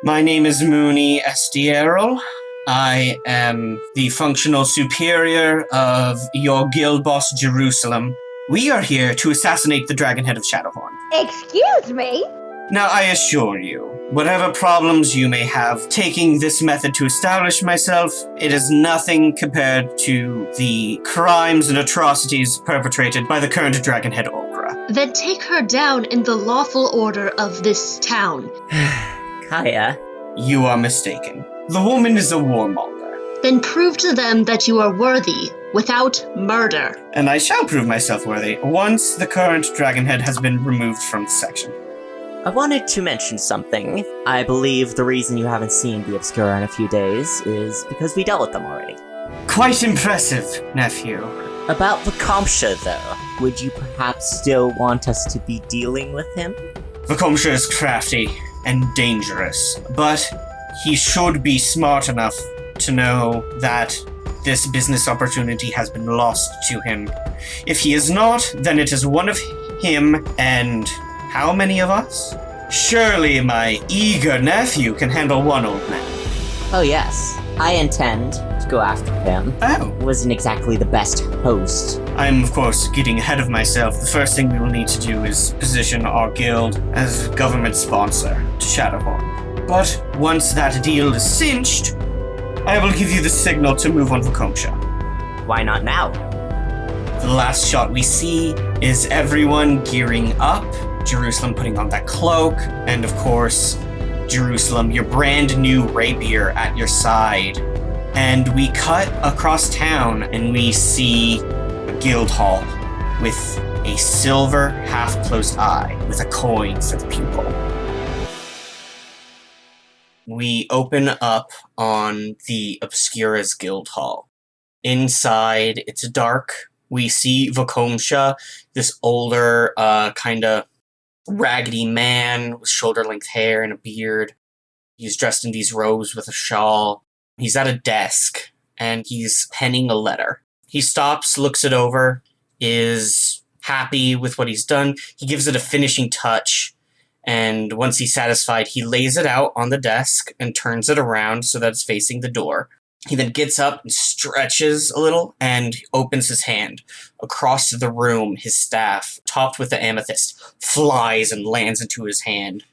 My name is Muuney Estieril. I am the functional superior of your guild boss, Jerusalem. We are here to assassinate the Dragonhead of Shadowhorn. Excuse me? Now, I assure you, whatever problems you may have taking this method to establish myself, it is nothing compared to the crimes and atrocities perpetrated by the current Dragonhead Obscura. Then take her down in the lawful order of this town. Kaya. You are mistaken. The woman is a warmonger. Then prove to them that you are worthy, without murder. And I shall prove myself worthy once the current Dragonhead has been removed from the section. I wanted to mention something. I believe the reason you haven't seen the Obscura in a few days is because we dealt with them already. Quite impressive, nephew. About Vakomsha, though, would you perhaps still want us to be dealing with him? Vakomsha is crafty and dangerous, but he should be smart enough to know that this business opportunity has been lost to him. If he is not, then it is one of him and how many of us? Surely my eager nephew can handle one old man. Oh yes, I intend to go after him. Oh. Wasn't exactly the best host. I'm, of course, getting ahead of myself. The first thing we will need to do is position our guild as a government sponsor to Shadowhorn. But once that deal is cinched, I will give you the signal to move on Vakomsha. Why not now? The last shot we see is everyone gearing up, Jerusalem putting on that cloak, and of course, Jerusalem, your brand new rapier at your side. And we cut across town and we see a guild hall with a silver half-closed eye with a coin for the pupil. We open up on the Obscura's guild hall. Inside, it's dark. We see Vakomsha, this older, kind of raggedy man with shoulder-length hair and a beard. He's dressed in these robes with a shawl. He's at a desk, and he's penning a letter. He stops, looks it over, is happy with what he's done. He gives it a finishing touch, and once he's satisfied, he lays it out on the desk and turns it around so that it's facing the door. He then gets up and stretches a little and opens his hand. Across the room, his staff, topped with the amethyst, flies and lands into his hand,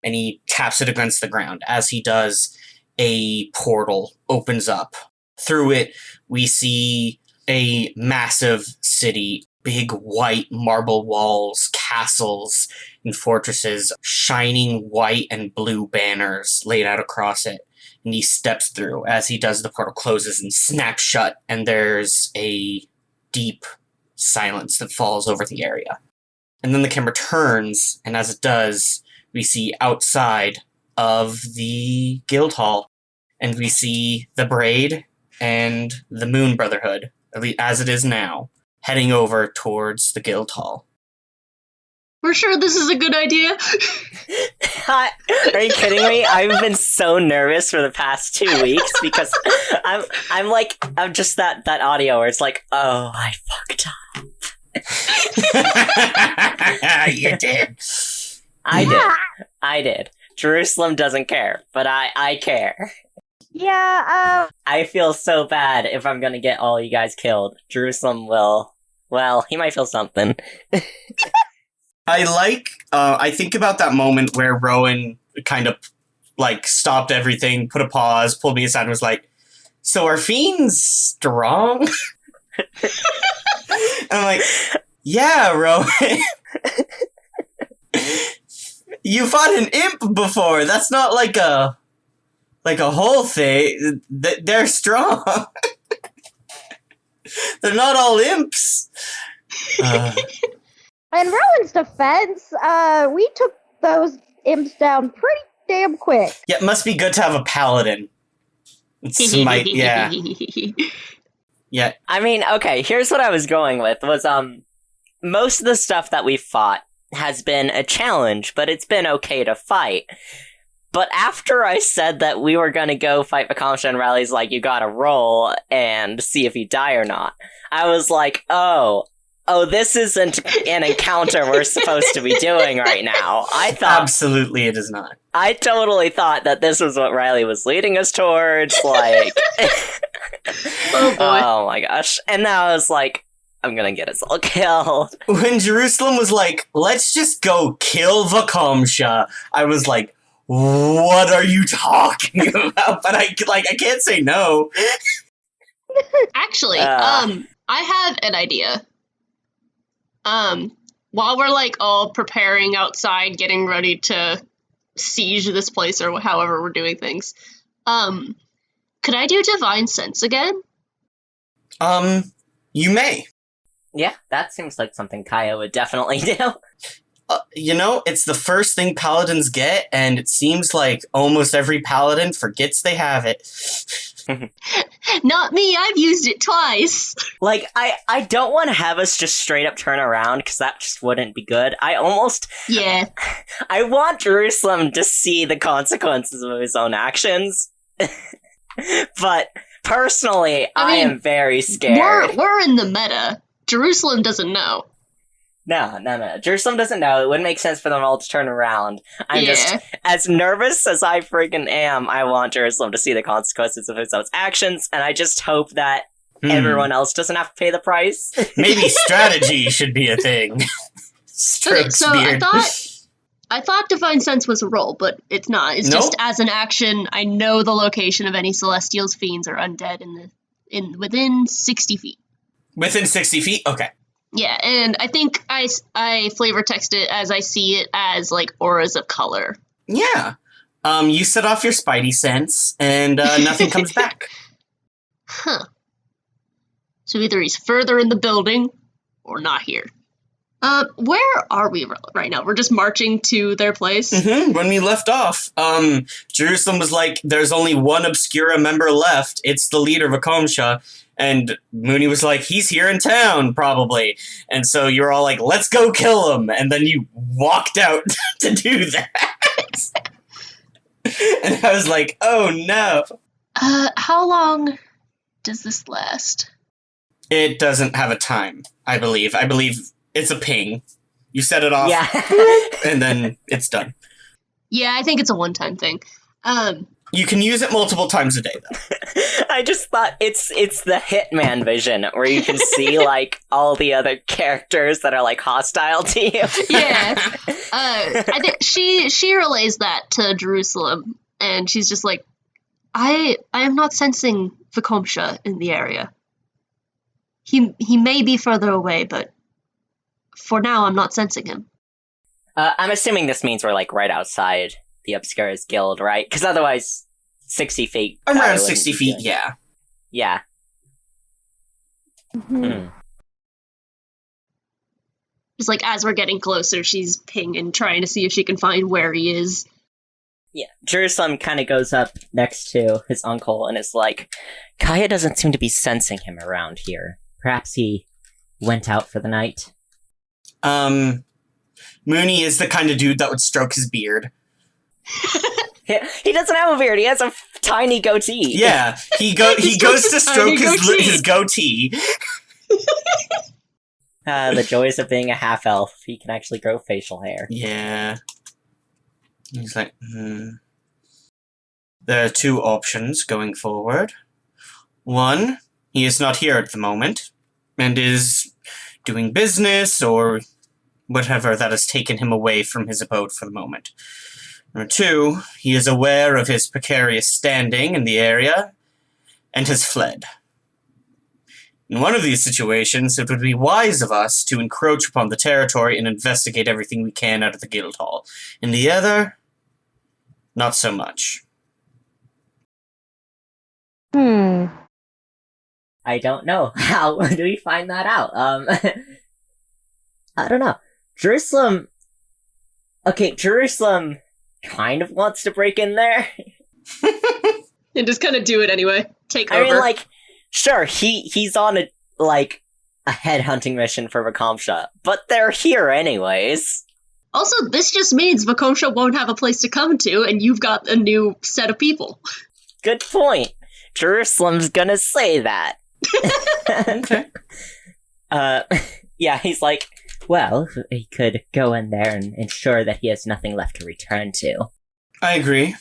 and he taps it against the ground. As he does, a portal opens up. Through it, we see a massive city, big white marble walls, castles, and fortresses, shining white and blue banners laid out across it. And he steps through. As he does, the portal closes and snaps shut, and there's a deep silence that falls over the area. And then the camera turns, and as it does, we see outside of the guild hall, and we see the Braid and the Moon Brotherhood, at least as it is now, heading over towards the guild hall. We're sure this is a good idea? Are you kidding me? I've been so nervous for the past 2 weeks because I'm just that audio where it's like, oh, I fucked up. You did. I did. Jerusalem doesn't care, but I care. Yeah, I feel so bad if I'm gonna get all you guys killed. Jerusalem will, well, he might feel something. I think about that moment where Rowan kind of, stopped everything, put a pause, pulled me aside and was like, so are fiends strong? I'm like, yeah, Rowan. You fought an imp before. That's not like a whole thing. They're strong. They're not all imps. in Rowan's defense, we took those imps down pretty damn quick. Yeah, it must be good to have a paladin. Yeah. Yeah. I mean, okay, here's what I was going with, was, most of the stuff that we've fought has been a challenge, but it's been okay to fight. But after I said that we were gonna go fight Vakomsha and Riley's like, you gotta roll and see if you die or not, I was like, oh, oh, this isn't an encounter we're supposed to be doing right now. Absolutely it is not. I totally thought that this was what Riley was leading us towards, like... Oh boy. Oh my gosh. And now I was like, I'm gonna get us all killed. When Jerusalem was like, let's just go kill Vakomsha, I was like, what are you talking about? But I can't say no. Actually, I have an idea. While we're like all preparing outside, getting ready to siege this place or however we're doing things, could I do Divine Sense again? You may. Yeah, that seems like something Kaya would definitely do. It's the first thing paladins get, and it seems like almost every paladin forgets they have it. Not me, I've used it twice. Like, I don't want to have us just straight up turn around, because that just wouldn't be good. Yeah. I want Jerusalem to see the consequences of his own actions. But, personally, I am very scared. We're in the meta. Jerusalem doesn't know. No. Jerusalem doesn't know. It wouldn't make sense for them all to turn around. I'm just, as nervous as I freaking am, I want Jerusalem to see the consequences of his own actions, and I just hope that everyone else doesn't have to pay the price. Maybe strategy should be a thing. Okay, so I thought Divine Sense was a roll, but it's not. It's just as an action, I know the location of any Celestials, Fiends, or Undead within 60 feet. Within 60 feet? Okay. Yeah, and I think I flavor text it as I see it as, like, auras of color. Yeah. You set off your spidey sense, and nothing comes back. Huh. So either he's further in the building, or not here. Where are we right now? We're just marching to their place? Mm-hmm. When we left off, Jerusalem was like, there's only one Obscura member left. It's the leader, Vakomsha. And Muuney was like, he's here in town, probably. And so you're all like, let's go kill him. And then you walked out to do that. And I was like, oh no. How long does this last? It doesn't have a time, I believe. I believe it's a ping. You set it off, and then it's done. Yeah, I think it's a one-time thing. You can use it multiple times a day, though. I just thought it's the Hitman vision, where you can see, like, all the other characters that are, like, hostile to you. Yeah. I think she relays that to Jerusalem, and she's just like, I am not sensing Vakomsha in the area. He may be further away, but for now, I'm not sensing him. I'm assuming this means we're, like, right outside the Obscura's guild, right? Because otherwise, 60 feet. Around 60 feet, yeah. Yeah. Mm-hmm. Just like as we're getting closer, she's pinging, trying to see if she can find where he is. Yeah. Jerusalem kind of goes up next to his uncle and is like, Kaya doesn't seem to be sensing him around here. Perhaps he went out for the night. Muuney is the kind of dude that would stroke his beard. He doesn't have a beard. He has a tiny goatee. Yeah, he goes to stroke his goatee. The joys of being a half-elf. He can actually grow facial hair. Yeah. He's like, There are two options going forward. One, he is not here at the moment, and is doing business or whatever that has taken him away from his abode for the moment. Number two, he is aware of his precarious standing in the area and has fled. In one of these situations, it would be wise of us to encroach upon the territory and investigate everything we can out of the guild hall. In the other, not so much. I don't know. How do we find that out? I don't know. Jerusalem kind of wants to break in there. And just kind of do it anyway. Take over. I mean, like, sure, he's on a headhunting mission for Vakomsha, but they're here anyways. Also, this just means Vakomsha won't have a place to come to, and you've got a new set of people. Good point. Jerusalem's gonna say that. Okay. Yeah, he's like, well, he could go in there and ensure that he has nothing left to return to. I agree.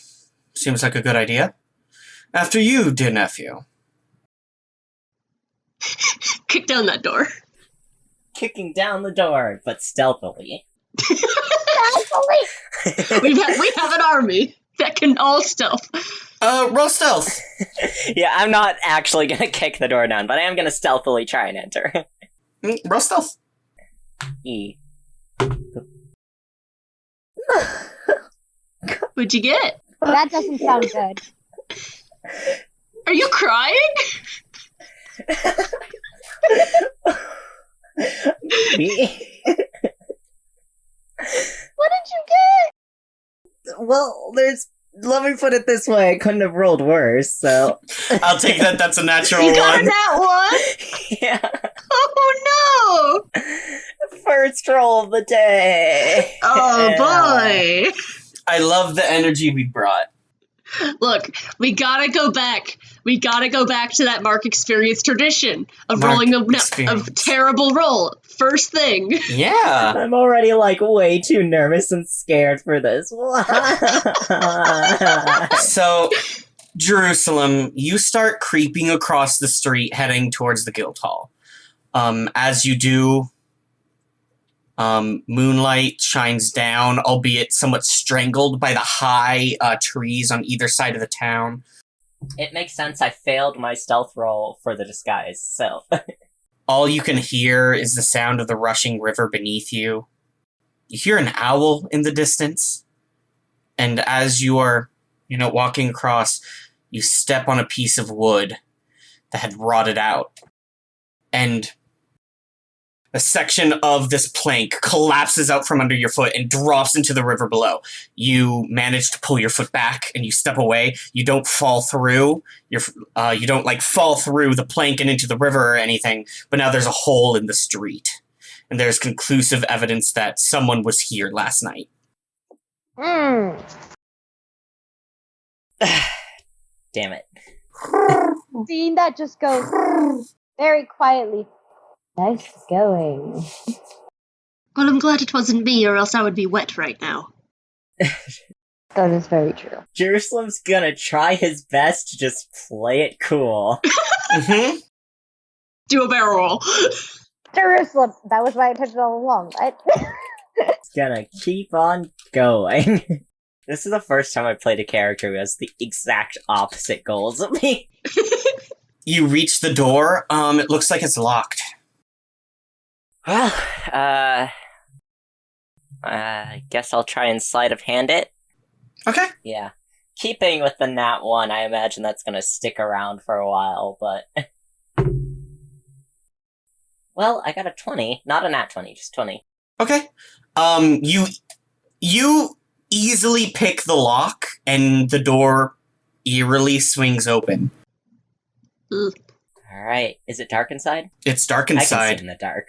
Seems like a good idea. After you, dear nephew. Kick down that door. Kicking down the door, but stealthily. Stealthily. We have an army that can all stealth. Roll stealth. Yeah, I'm not actually gonna kick the door down, but I am gonna stealthily try and enter. Roll stealth. E. What'd you get? That doesn't sound good. Are you crying? E. What did you get? Well, let me put it this way, I couldn't have rolled worse, so... I'll take that. That's a natural You got one. a nat one? Yeah. Oh no! First roll of the day! Oh Yeah. boy! I love the energy we brought. Look, we gotta go back. We gotta go back to that Mark experience tradition of Mark rolling a experience. terrible roll. First thing. Yeah. I'm already, way too nervous and scared for this. So, Jerusalem, you start creeping across the street heading towards the guild hall. As you do, moonlight shines down, albeit somewhat strangled by the high trees on either side of the town. It makes sense, I failed my stealth roll for the disguise, so... All you can hear is the sound of the rushing river beneath you. You hear an owl in the distance. And as you are, walking across, you step on a piece of wood that had rotted out. And a section of this plank collapses out from under your foot and drops into the river below. You manage to pull your foot back and you step away. You don't fall through. You don't fall through the plank and into the river or anything, but now there's a hole in the street. And there's conclusive evidence that someone was here last night. Damn it. Seeing that just goes very quietly. Nice going. Well, I'm glad it wasn't me, or else I would be wet right now. That is very true. Jerusalem's gonna try his best to just play it cool. Mm-hmm. Do a barrel roll. Jerusalem. That was my intention all along. It's gonna keep on going. This is the first time I've played a character who has the exact opposite goals of me. You reach the door. It looks like it's locked. Well, I guess I'll try and sleight of hand it. Okay. Yeah. Keeping with the nat 1, I imagine that's gonna stick around for a while, but... Well, I got a 20. Not a nat 20, just 20. Okay. You easily pick the lock, and the door eerily swings open. Alright, is it dark inside? It's dark I can inside. see in the dark.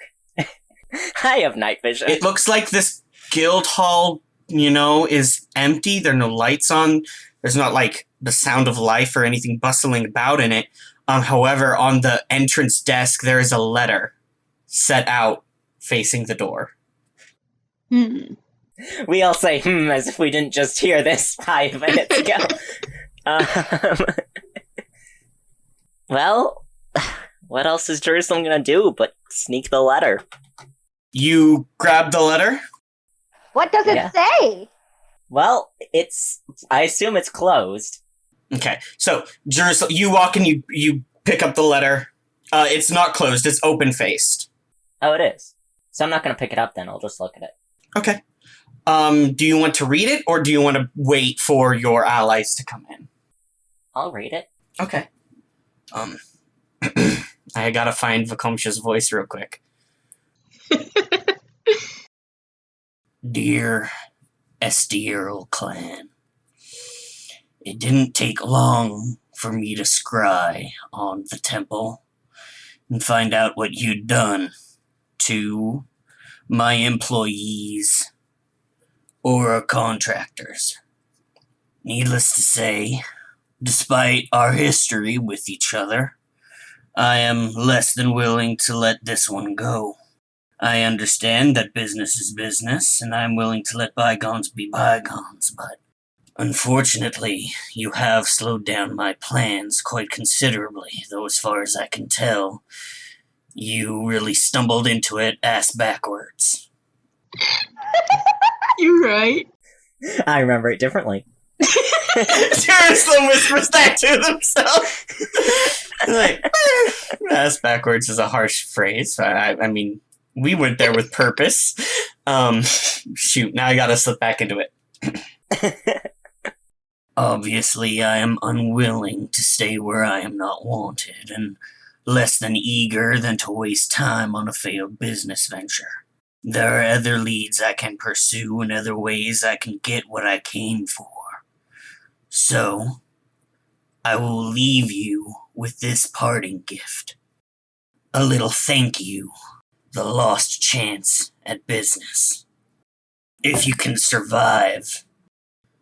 I have night vision. It looks like this guild hall, is empty. There are no lights on. There's not, the sound of life or anything bustling about in it. However, on the entrance desk, there is a letter set out facing the door. We all say, as if we didn't just hear this 5 minutes ago. Well, what else is Jerusalem gonna do but sneak the letter? You grab the letter? What does it say? Well, I assume it's closed. Okay, so Jerusalem, you walk and you pick up the letter. It's not closed, it's open-faced. Oh, it is. So I'm not gonna pick it up then, I'll just look at it. Okay. Do you want to read it, or do you want to wait for your allies to come in? I'll read it. Okay. I gotta find Vakomsha's voice real quick. Dear Estieril clan, it didn't take long for me to scry on the temple and find out what you'd done to my employees or contractors. Needless to say, despite our history with each other, I am less than willing to let this one go. I understand that business is business, and I'm willing to let bygones be bygones, but unfortunately, you have slowed down my plans quite considerably, though as far as I can tell, you really stumbled into it ass backwards. You're right. I remember it differently. Jerusalem whispers that to themselves. Like, ass backwards is a harsh phrase. I mean, we went there with purpose. Shoot, now I gotta slip back into it. Obviously, I am unwilling to stay where I am not wanted, and less than eager than to waste time on a failed business venture. There are other leads I can pursue and other ways I can get what I came for. So, I will leave you with this parting gift. A little thank you, the lost chance at business. If you can survive,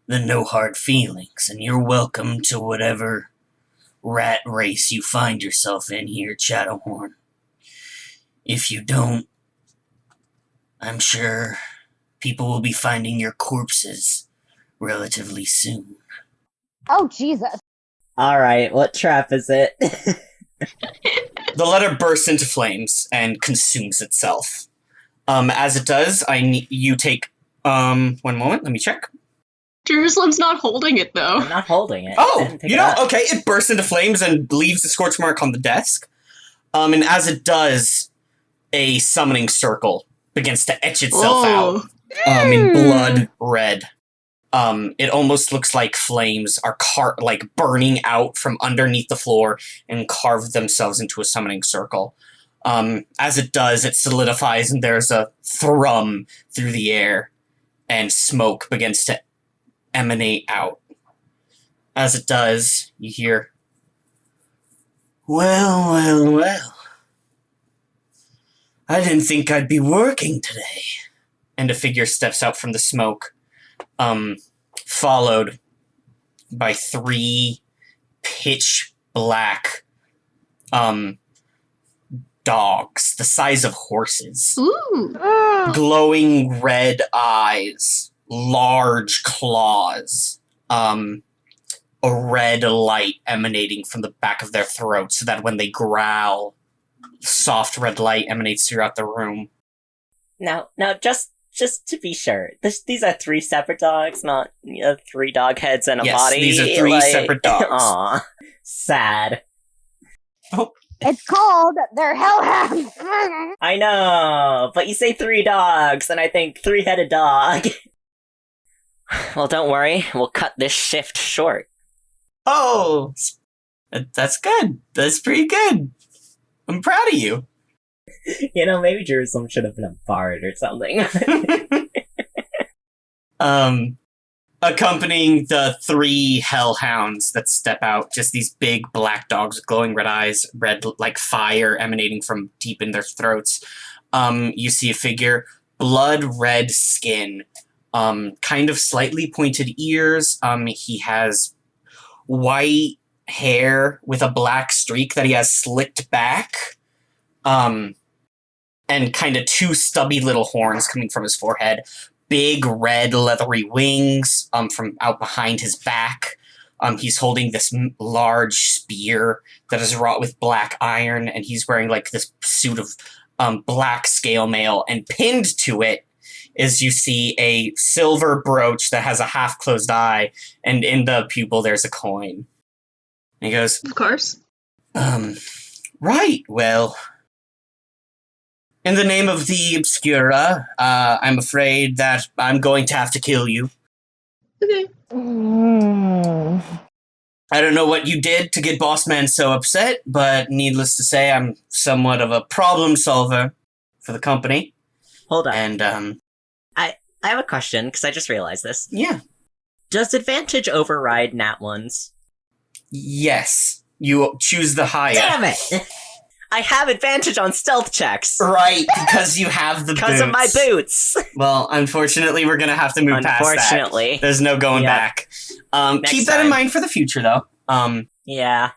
then no hard feelings, and you're welcome to whatever rat race you find yourself in here, Shadowhorn. If you don't, I'm sure people will be finding your corpses relatively soon. Oh, Jesus. Alright, what trap is it? The letter bursts into flames and consumes itself. As it does, you take, one moment, let me check. Jerusalem's not holding it, though. I'm not holding it. Oh, Didn't pick it up. okay, it bursts into flames and leaves a scorch mark on the desk. And as it does, a summoning circle begins to etch itself out, in blood red. It almost looks like flames are burning out from underneath the floor and carve themselves into a summoning circle. As it does, it solidifies and there's a thrum through the air, and smoke begins to emanate out. As it does, you hear, well. I didn't think I'd be working today. And a figure steps out from the smoke, followed by 3 pitch black dogs, the size of horses. Ooh. Glowing red eyes, large claws, a red light emanating from the back of their throats so that when they growl, soft red light emanates throughout the room. Now, just to be sure, these are 3 separate dogs, not 3 dog heads and a Yes, body. these are 3 separate dogs. Aw, sad. It's called They're Hellhounds. I know, but you say 3 dogs, and I think 3-headed dog. Well, don't worry, we'll cut this shift short. Oh, that's good. That's pretty good. I'm proud of you. You know, maybe Jerusalem should have been a bard or something. Accompanying the 3 hellhounds that step out, just these big black dogs with glowing red eyes, red like fire emanating from deep in their throats. You see a figure, blood red skin, kind of slightly pointed ears. He has white hair with a black streak that he has slicked back. And kind of 2 stubby little horns coming from his forehead. Big red leathery wings from out behind his back. He's holding this large spear that is wrought with black iron, and he's wearing like this suit of black scale mail, and pinned to it is you see a silver brooch that has a half-closed eye, and in the pupil there's a coin. And he goes, Of course. Right, well, in the name of the Obscura, I'm afraid that I'm going to have to kill you. Okay. I don't know what you did to get Bossman so upset, but needless to say, I'm somewhat of a problem solver for the company. Hold on. And, I have a question, because I just realized this. yeah. Does advantage override nat ones? Yes. You choose the higher. Damn it! I have advantage on stealth checks. Right, because you have the boots. Because of my boots. Well, unfortunately, we're going to have to move past that. Unfortunately. There's no going back. Keep that in mind for the future, though. Yeah.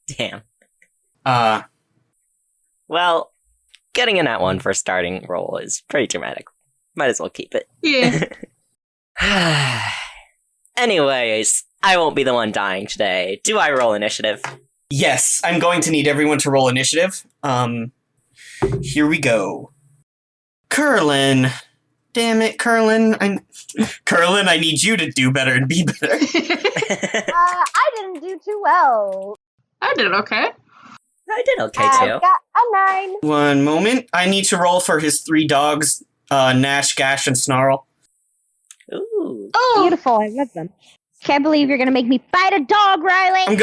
Damn. Uh, Well, getting in that one for starting roll is pretty dramatic. Might as well keep it. Yeah. Anyways, I won't be the one dying today. Do I roll initiative? Yes, I'm going to need everyone to roll initiative. Here we go. Curlin. Damn it, Curlin. Curlin, I need you to do better and be better. I didn't do too well. I did okay. I did okay, too. I got a 9. One moment. I need to roll for his 3 dogs, Nash, Gash, and Snarl. Ooh. Oh, Beautiful, I love them. Can't believe you're gonna make me fight a dog, Riley. I'm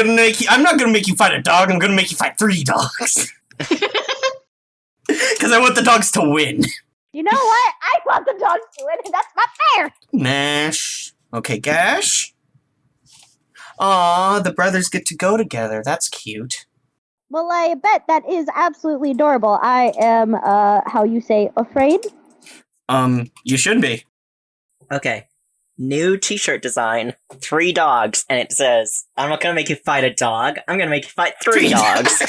not gonna make you fight a dog, I'm gonna make you fight 3 dogs. Because I want the dogs to win. You know what? I want the dogs to win, and that's not fair. Nash. Okay, Gash. Aw, the brothers get to go together. That's cute. Well, I bet that is absolutely adorable. I am, how you say, afraid? You should be. Okay. New t-shirt design. 3 dogs. And it says, I'm not gonna make you fight a dog. I'm gonna make you fight 3 dogs.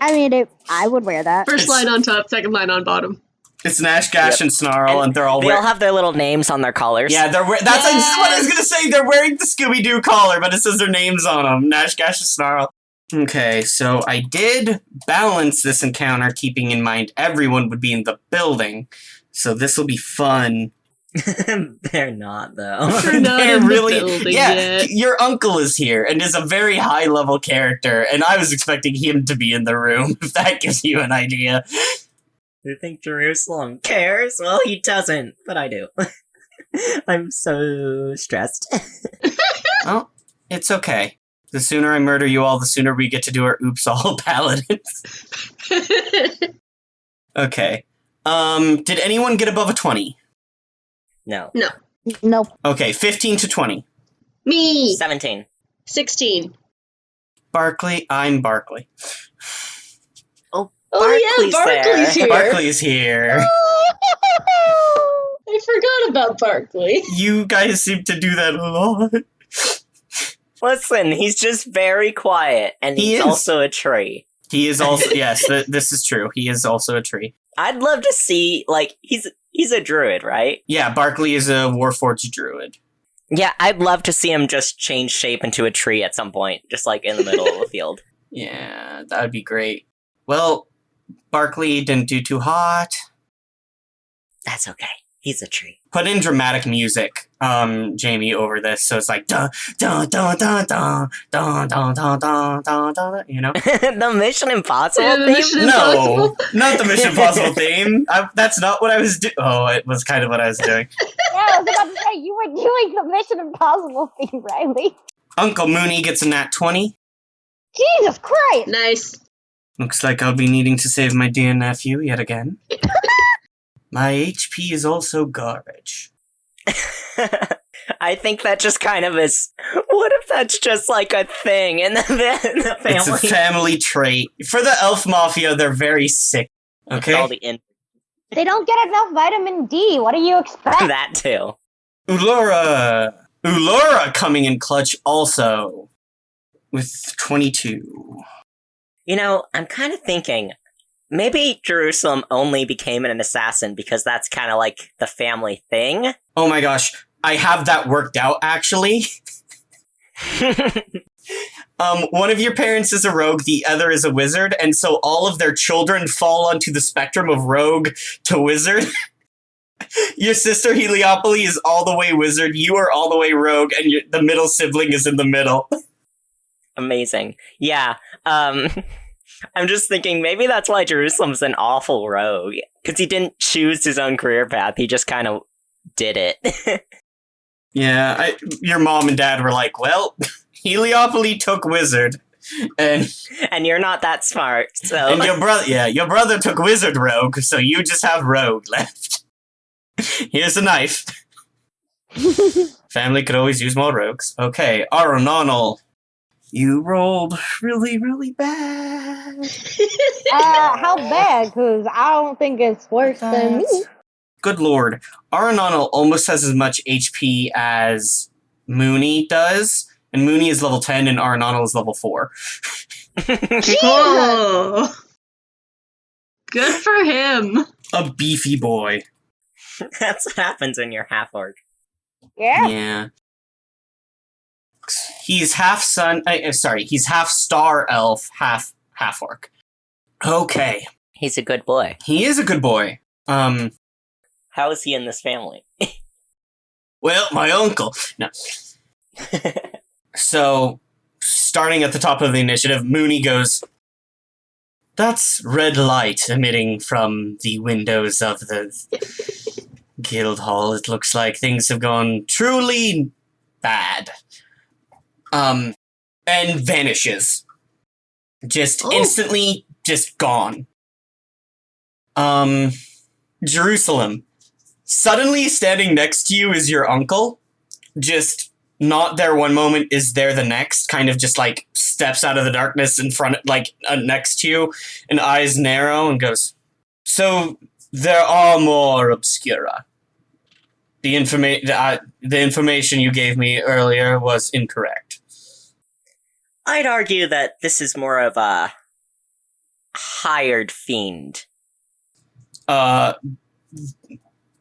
I mean, I would wear that. first line on top, second line on bottom. It's Nash, Gash, and Snarl, and they're all They all have their little names on their collars. Yeah, that's what I was gonna say. They're wearing the Scooby-Doo collar, but it says their names on them. Nash, Gash, and Snarl. Okay, so I did balance this encounter, keeping in mind everyone would be in the building. So this will be fun. They're not, though. They're not They're in the really, building yeah. yet. Your uncle is here and is a very high-level character, and I was expecting him to be in the room. If that gives you an idea. You think Jerusalem cares? Well, he doesn't, but I do. I'm so stressed. Well, it's okay. The sooner I murder you all, the sooner we get to do our oops all paladins. Okay. Did anyone get above a 20? No. Nope. Okay, 15 to 20. Me! 17. 16. Barkley, I'm Barkley. Oh Barkley's yeah, Barkley's there. here. Barkley's here. I forgot about Barkley. You guys seem to do that a lot. Listen, he's just very quiet, and He he's is. also a tree. He is also, yes, this is true. He is also a tree. I'd love to see, like, he's a druid, right? Yeah, Barkley is a Warforged druid. Yeah, I'd love to see him just change shape into a tree at some point, just like in the middle of the field. Yeah, that would be great. Well, Barkley didn't do too hot. That's okay. He's a tree. Put in dramatic music, Jamie, over this, so it's like dun dun dun dun dun dun dun dun dun dun dun, you know? The Mission Impossible Yeah, the theme? Mission No, Impossible. not the Mission Impossible theme. That's not what I was doing. Oh, it was kind of what I was doing. Yeah, I was about to say, you were doing the Mission Impossible thing, Riley. Uncle Mooney gets a nat 20. Jesus Christ! Nice. Looks like I'll be needing to save my dear nephew yet again. My HP is also garbage. I think that just kind of is. What if that's just like a thing in the family? It's a family trait. For the elf mafia, they're very sick. With Okay? all the They don't get enough vitamin D. What do you expect? that too. Ulora coming in clutch also. With 22. You know, I'm kind of thinking maybe Jerusalem only became an assassin because that's kind of like the family thing. Oh my gosh, I have that worked out actually. One of your parents is a rogue, the other is a wizard, and so all of their children fall onto the spectrum of rogue to wizard. Your sister Heliopolis is all the way wizard, you are all the way rogue, and the middle sibling is in the middle. Amazing. Yeah. I'm just thinking maybe that's why Jerusalem's an awful rogue. Because he didn't choose his own career path, he just kind of did it. Yeah, your mom and dad were like, well, Heliopolis took wizard. And you're not that smart, so. and your brother took wizard rogue, so you just have rogue left. Here's a knife. Family could always use more rogues. Okay, Arononal. You rolled really, really bad. How bad? Because I don't think it's worse than me. Good lord. Arononal almost has as much HP as Muuney does, and Muuney is level 10 and Arononal is level 4. Whoa. Good for him. A beefy boy. That's what happens when you're half orc. Yeah. Yeah. He's half he's half star elf, half orc. Okay. He's a good boy. He is a good boy. How is he in this family? Well, my uncle. No. So, starting at the top of the initiative, Muuney goes, "That's red light emitting from the windows of the guild hall. It looks like things have gone truly bad." And vanishes. Just instantly, just gone. Jerusalem. Suddenly standing next to you is your uncle. Just not there one moment, is there the next. Kind of just like steps out of the darkness in front, next to you, and eyes narrow, and goes, "So there are more Obscura. The information you gave me earlier was incorrect." I'd argue that this is more of a hired fiend.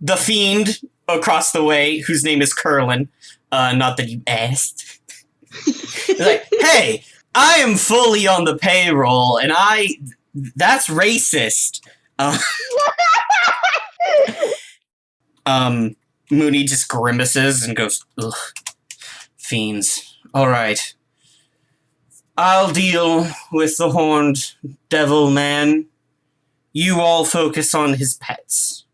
The fiend across the way, whose name is Curlin, not that you asked, is like, "Hey, I am fully on the payroll, and that's racist." Muuney just grimaces and goes, "Ugh, fiends. All right. I'll deal with the horned devil man. You all focus on his pets."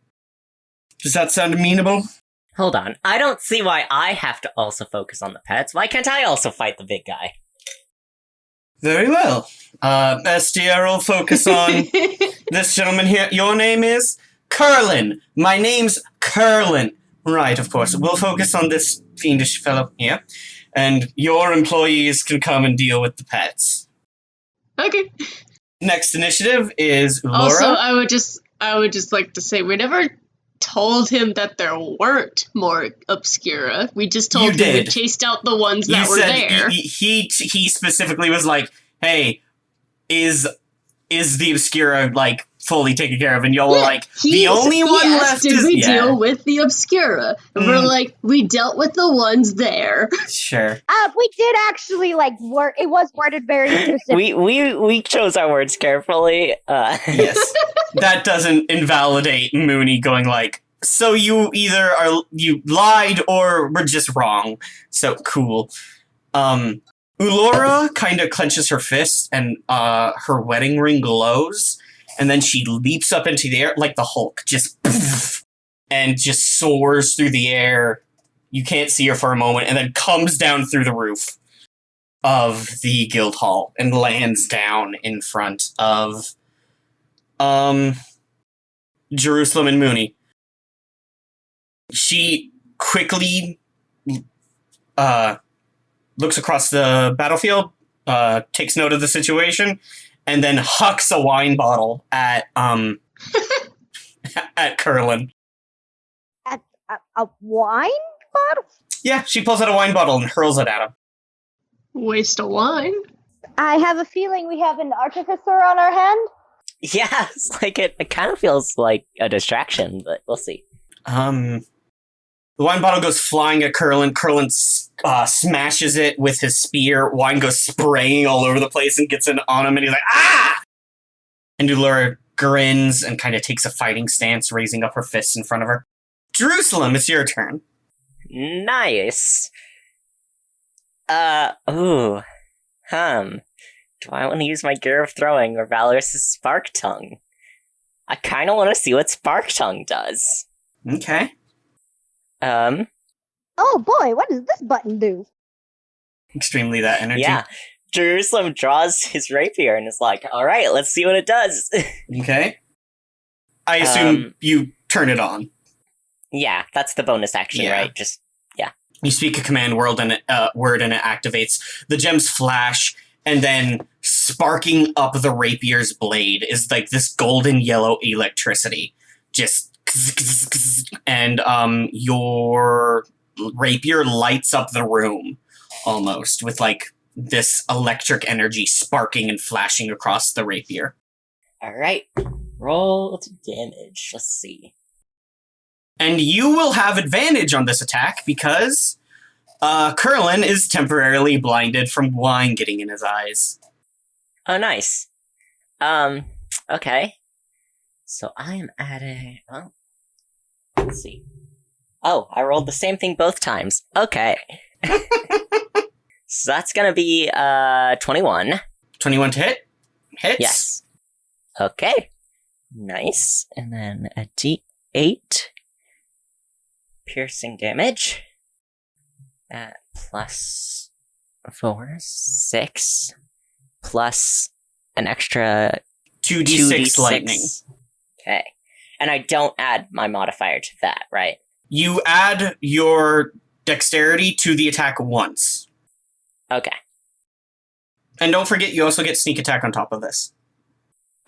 Does that sound amenable? Hold on. I don't see why I have to also focus on the pets. Why can't I also fight the big guy? Very well. Estieril, focus on this gentleman here. Your name is? Curlin. My name's Curlin. Right, of course. We'll focus on this fiendish fellow here. And your employees can come and deal with the pets. Okay. Next initiative is Laura. Also, I would just like to say we never told him that there weren't more Obscura. We just told him we chased out the ones that were there. He specifically was like, "Hey, is the Obscura like fully taken care of?" And y'all were like, "The only one left did is..." we deal with the Obscura? And we're like, we dealt with the ones there. Sure. We did actually work. It was worded very specific. We chose our words carefully. Yes. That doesn't invalidate Muuney going like, "So you either you lied or were just wrong." So cool. Ulora kind of clenches her fist and her wedding ring glows, and then she leaps up into the air like the Hulk, just poof, and just soars through the air. You can't see her for a moment, and then comes down through the roof of the guild hall and lands down in front of Jerusalem and Muuney. She quickly looks across the battlefield, takes note of the situation, and then hucks a wine bottle at at Curlin. A wine bottle? Yeah, she pulls out a wine bottle and hurls it at him. Waste of wine. I have a feeling we have an artificer on our hand. Yeah, it's like it kind of feels like a distraction, but we'll see. The wine bottle goes flying at Curlin. Curlin smashes it with his spear. Wine goes spraying all over the place and gets on him, and he's like, "Ah!" And Ulora grins and kind of takes a fighting stance, raising up her fists in front of her. Jerusalem, it's your turn. Nice. Do I want to use my Gear of Throwing or Valorous' Spark Tongue? I kind of want to see what Spark Tongue does. Okay. Oh boy, what does this button do? Extremely that energy. Yeah. Jerusalem draws his rapier and is like, "Alright, let's see what it does." Okay. I assume you turn it on. Yeah, that's the bonus action, Yeah. right? Just, yeah. You speak a command word and it activates. The gems flash, and then sparking up the rapier's blade is like this golden yellow electricity. Just and your rapier lights up the room almost with like this electric energy sparking and flashing across the rapier. Alright. Roll to damage. Let's see. And you will have advantage on this attack because Curlin is temporarily blinded from wine getting in his eyes. Oh, nice. Okay. So I am adding... Well, let's see. Oh, I rolled the same thing both times. Okay. So that's gonna be, 21. 21 to hit? Hits? Yes. Okay. Nice. And then a d8 piercing damage. At plus 4, 6, plus an extra 2d6 lightning. Okay. And I don't add my modifier to that, right? You add your dexterity to the attack once. Okay. And don't forget, you also get sneak attack on top of this.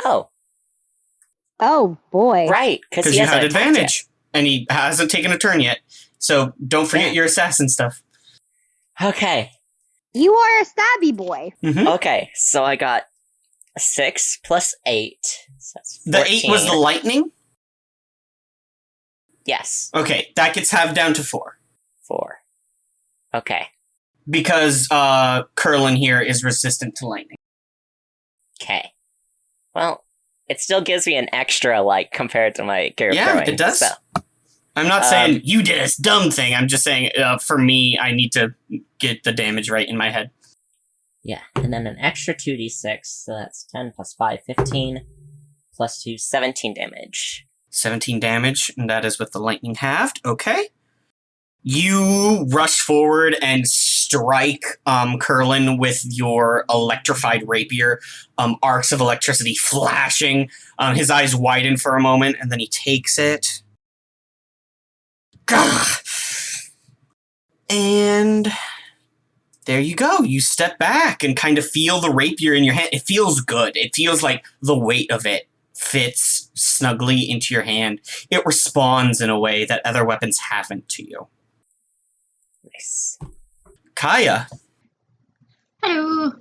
Oh, Oh boy. right. Because you had advantage. And he hasn't taken a turn yet. So don't forget your assassin stuff. Okay. You are a stabby boy. Mm-hmm. Okay. So I got 6 plus 8. So that's The 8 was the 14. lightning? Yes. Okay, that gets halved down to 4. 4. Okay. Because Curlin here is resistant to lightning. Okay. Well, it still gives me an extra, like, compared to my gear Yeah, throwing. it does. So. I'm not saying you did this dumb thing. I'm just saying, for me, I need to get the damage right in my head. Yeah, and then an extra 2d6, so that's 10 plus 5, 15, plus 2, 17 damage. 17 damage, and that is with the lightning halved. Okay. You rush forward and strike Curlin with your electrified rapier, arcs of electricity flashing. His eyes widen for a moment, and then he takes it. Gah! And there you go. You step back and kind of feel the rapier in your hand. It feels good. It feels like the weight of it fits snugly into your hand. It responds in a way that other weapons haven't to you. Nice. Kaya, Hello.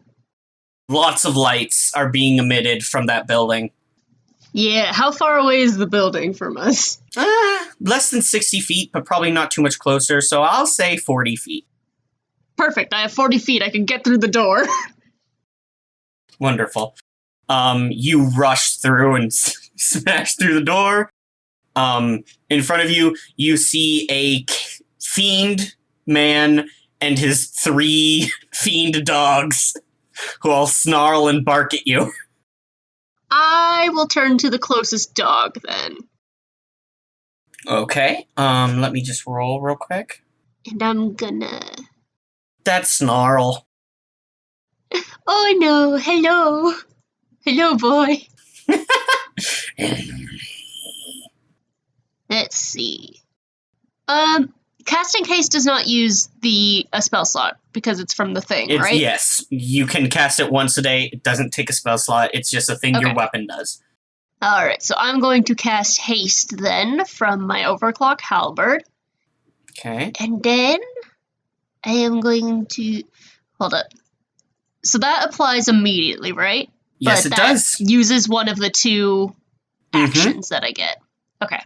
lots of lights are being emitted from that building. Yeah, how far away is the building from us? Less than 60 feet, but probably not too much closer, so I'll say 40 feet. Perfect, I have 40 feet, I can get through the door. Wonderful. You rush through and smash through the door. In front of you, you see a fiend man and his 3 fiend dogs who all snarl and bark at you. I will turn to the closest dog then. Okay, let me just roll real quick. And I'm gonna... That's Snarl. Oh no, hello. Hello, boy. Let's see. Casting Haste does not use a spell slot because it's from the thing, right? Yes, you can cast it once a day. It doesn't take a spell slot. It's just a thing your Okay. weapon does. Alright, so I'm going to cast Haste then from my Overclock Halberd. Okay. And then I am going to... Hold up. So that applies immediately, right? Yes, But it that does. uses one of the 2 Mhm. actions that I get. Okay.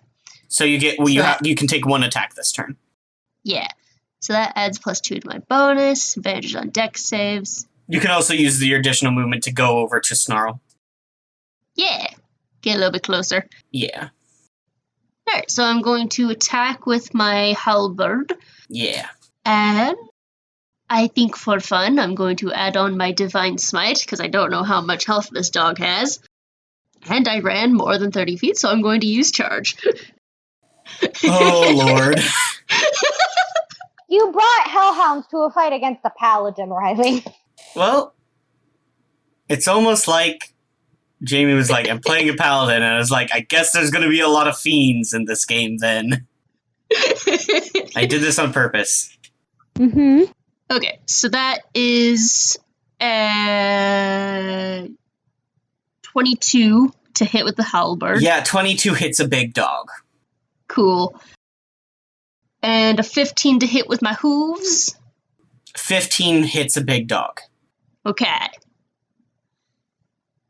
So you get you can take 1 attack this turn. Yeah. So that adds +2 to my bonus. Advantage on dex saves. You can also use your additional movement to go over to Snarl. Yeah. Get a little bit closer. Yeah. Alright, so I'm going to attack with my halberd. Yeah. And I think for fun, I'm going to add on my Divine Smite, because I don't know how much health this dog has. And I ran more than 30 feet, so I'm going to use Charge. Oh, Lord. You brought hellhounds to a fight against a paladin, Riley. Well, it's almost like Jamie was like, I'm playing a paladin, and I was like, I guess there's going to be a lot of fiends in this game then. I did this on purpose. Mm-hmm. Okay, so that is 22 to hit with the halberd. Yeah, 22 hits a big dog. Cool. And a 15 to hit with my hooves. 15 hits a big dog. Okay.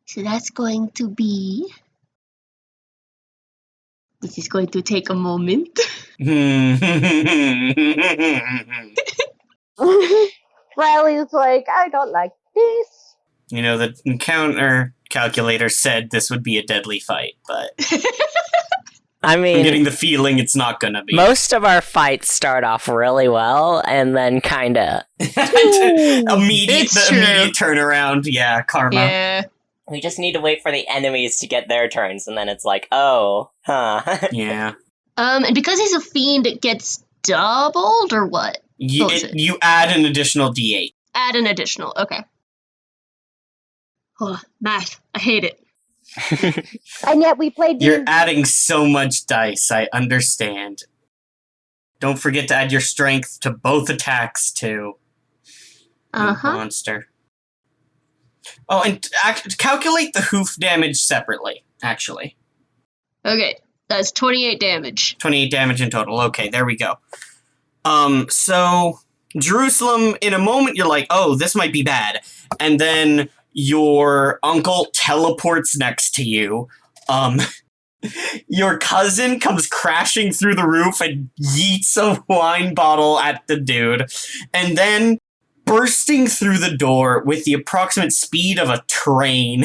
So that's going to be This is going to take a moment. Riley's like, I don't like this. You know, the encounter calculator said this would be a deadly fight, but I I'm mean, getting the feeling it's not gonna be. most of our fights start off really well, and then kinda... immediate true. turnaround. Yeah, karma. Yeah. We just need to wait for the enemies to get their turns, and then it's like, oh, huh. Yeah. And because he's a fiend, it gets doubled, or what? You, What was it? you add an additional D8. Add an additional, okay. Oh, math. I hate it. And yet we played You're D&D. adding so much dice, I understand. Don't forget to add your strength to both attacks, too. You Uh-huh. monster. Oh, and calculate the hoof damage separately, actually. Okay, that's 28 damage. 28 damage in total. Okay, there we go. So, Jerusalem, in a moment, you're like, oh, this might be bad. And then your uncle teleports next to you. Your cousin comes crashing through the roof and yeets a wine bottle at the dude. And then, bursting through the door with the approximate speed of a train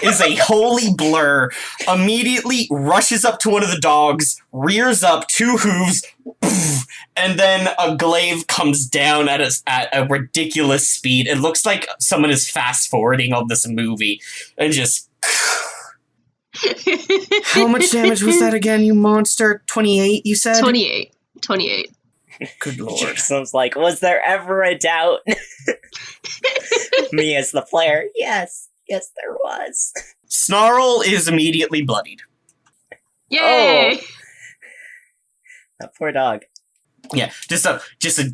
is a holy blur, immediately rushes up to one of the dogs, rears up 2 hooves, poof, and then a glaive comes down at a ridiculous speed. It looks like someone is fast-forwarding on this movie, and just... How much damage was that again, you monster? 28, you said? 28. 28. Good lord. Jerusalem's like, was there ever a doubt? Me as the player, yes, there was. Snarl is immediately bloodied. Yay! That poor dog. Yeah, just a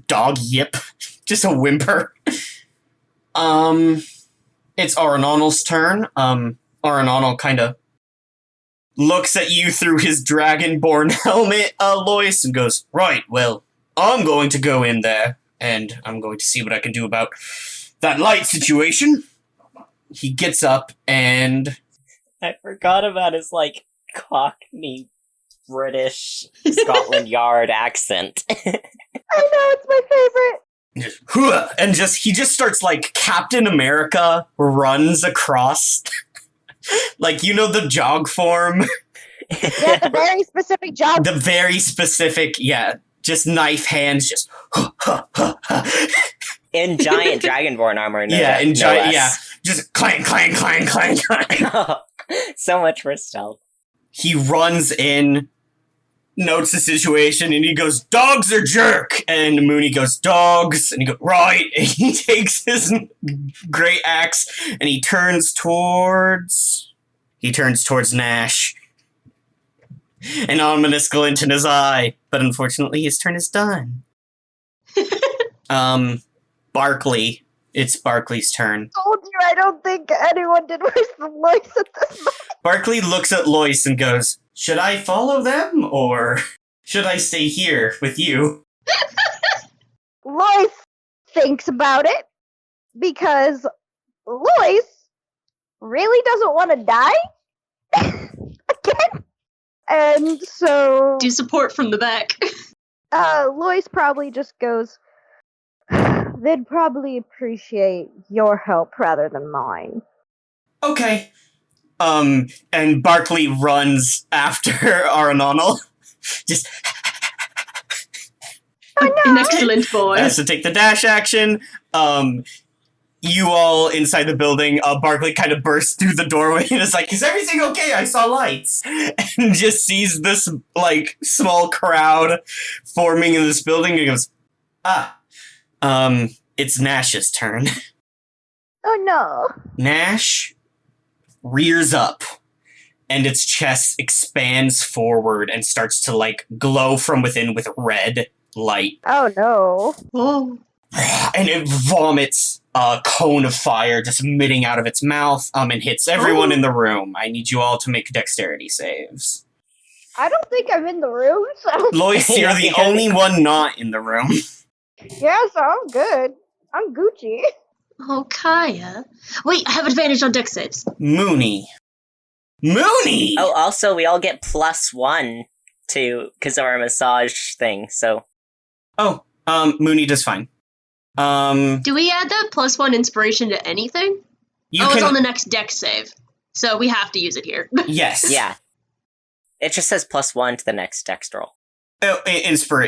dog yip. Just a whimper. It's Aranonal's turn. Aranonal kind of looks at you through his dragonborn helmet, Lois, and goes, right, well, I'm going to go in there, and I'm going to see what I can do about that light situation. He gets up, and... I forgot about his, like, Cockney British Scotland Yard accent. I know, it's my favorite. And he just starts, like, Captain America runs across... like, you know the jog form? Yeah, the very specific job. The very specific, yeah. Just knife hands, just... In giant dragonborn armor, no, yeah, in no giant, less. yeah. Just clang, clang, clang, clang, clang. So much for stealth. He runs in, notes the situation, and he goes, dogs are jerk! And Muuney goes, dogs! And he goes, right! And he takes his great axe, and he turns towards Nash. An ominous glint in his eye, but unfortunately his turn is done. Barkley. It's Barkley's turn. Told you I don't think anyone did worse than Lois at this moment. Barkley looks at Lois and goes, should I follow them, or should I stay here with you? Lois thinks about it because Lois really doesn't want to die again. And so Do support from the back. Lois probably just goes, they'd probably appreciate your help rather than mine. Okay. And Barkley runs after Aranonal. Just An excellent boy. has to take the dash action. You all inside the building, Barkley kind of bursts through the doorway and is like, is everything okay? I saw lights. And just sees this, like, small crowd forming in this building and goes, it's Nash's turn. Oh no. Nash rears up, and its chest expands forward and starts to, like, glow from within with red light. Oh no. Oh. And it vomits a cone of fire just emitting out of its mouth, and hits everyone in the room. I need you all to make dexterity saves. I don't think I'm in the room, so Lois, you're the only one not in the room. yeah, so I'm good. I'm Gucci. Oh, Kaya. Wait, I have advantage on dex saves. Muuney. Muuney! Oh, also, we all get +1 because of our massage thing, so... Oh, Muuney does fine. Do we add that +1 inspiration to anything? It's on the next deck save. So we have to use it here. Yes. Yeah. It just says +1 to the next dex roll. Oh,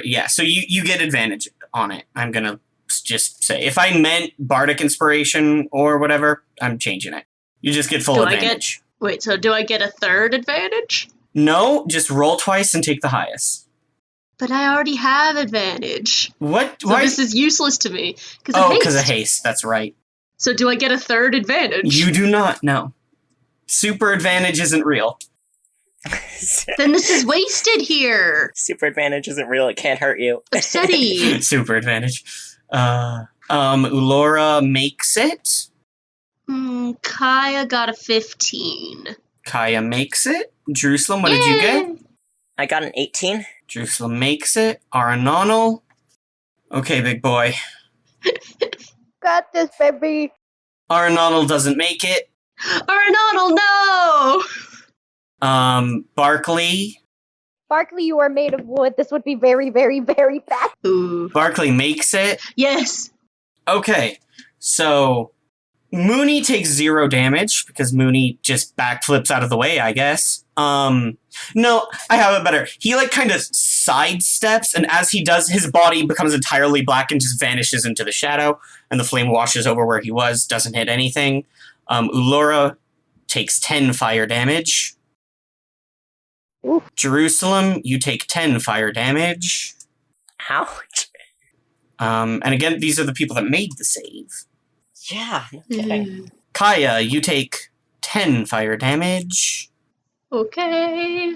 yeah. So you get advantage on it. I'm gonna just say. If I meant Bardic Inspiration or whatever, I'm changing it. You just get full advantage. So do I get a third advantage? No, just roll twice and take the highest. But I already have advantage. What? So Why? this is useless to me. Oh, because of haste. That's right. So do I get a third advantage? You do not, no. Super advantage isn't real. Then this is wasted here. Super advantage isn't real, it can't hurt you. Upsetty. Super advantage. Ulora makes it. Kaya got a 15. Kaya makes it. Jerusalem, what did you get? I got an 18. Jerusalem makes it. Aranonal. Okay, big boy. Got this, baby. Aranonal doesn't make it. Aranonal, no! Barkley. Barkley, you are made of wood. This would be very, very, very bad. Ooh. Barkley makes it. Yes. Okay, so Muuney takes 0 damage because Muuney just backflips out of the way, I guess. No, I have it better. He kind of sidesteps, and as he does, his body becomes entirely black and just vanishes into the shadow, and the flame washes over where he was, doesn't hit anything. Ulora takes 10 fire damage. Oof. Jerusalem, you take 10 fire damage. Ouch. And again, these are the people that made the save. Yeah, no kidding. Kaya, you take 10 fire damage. Okay.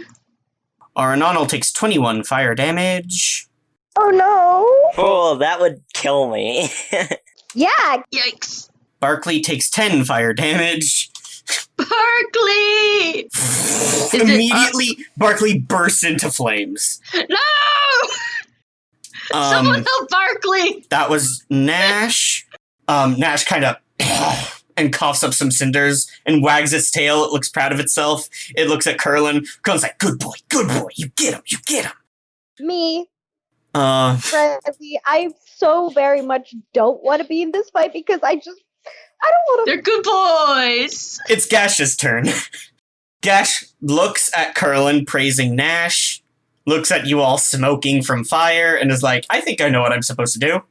Aranonal takes 21 fire damage. Oh no! Oh, that would kill me. Yeah! Yikes. Barkley takes 10 fire damage. Barkley! Immediately, Barkley bursts into flames. No! Someone help Barkley! That was Nash. Nash kind of and coughs up some cinders and wags its tail. It looks proud of itself. It looks at Curlin. Curlin's like, good boy, you get him. Me. Bradley, I so very much don't want to be in this fight because I don't want to. They're good boys! It's Gash's turn. Gash looks at Curlin, praising Nash, looks at you all smoking from fire, and is like, I think I know what I'm supposed to do.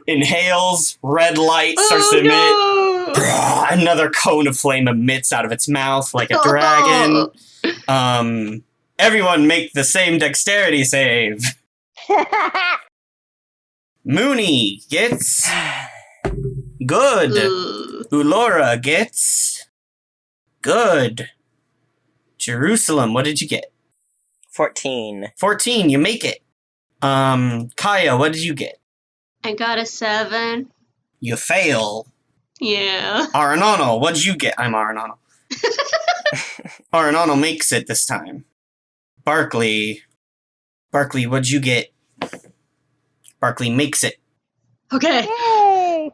Inhales, red light starts to emit. Another cone of flame emits out of its mouth like a dragon. Everyone make the same dexterity save. Muuney gets good. Ulora gets good. Jerusalem, what did you get? 14. 14, you make it. Kaya, what did you get? I got a 7. You fail. Yeah. Aranonal, what did you get? I'm Aranonal. Aranonal makes it this time. Barkley, what'd you get? Barkley makes it. Okay. Yay!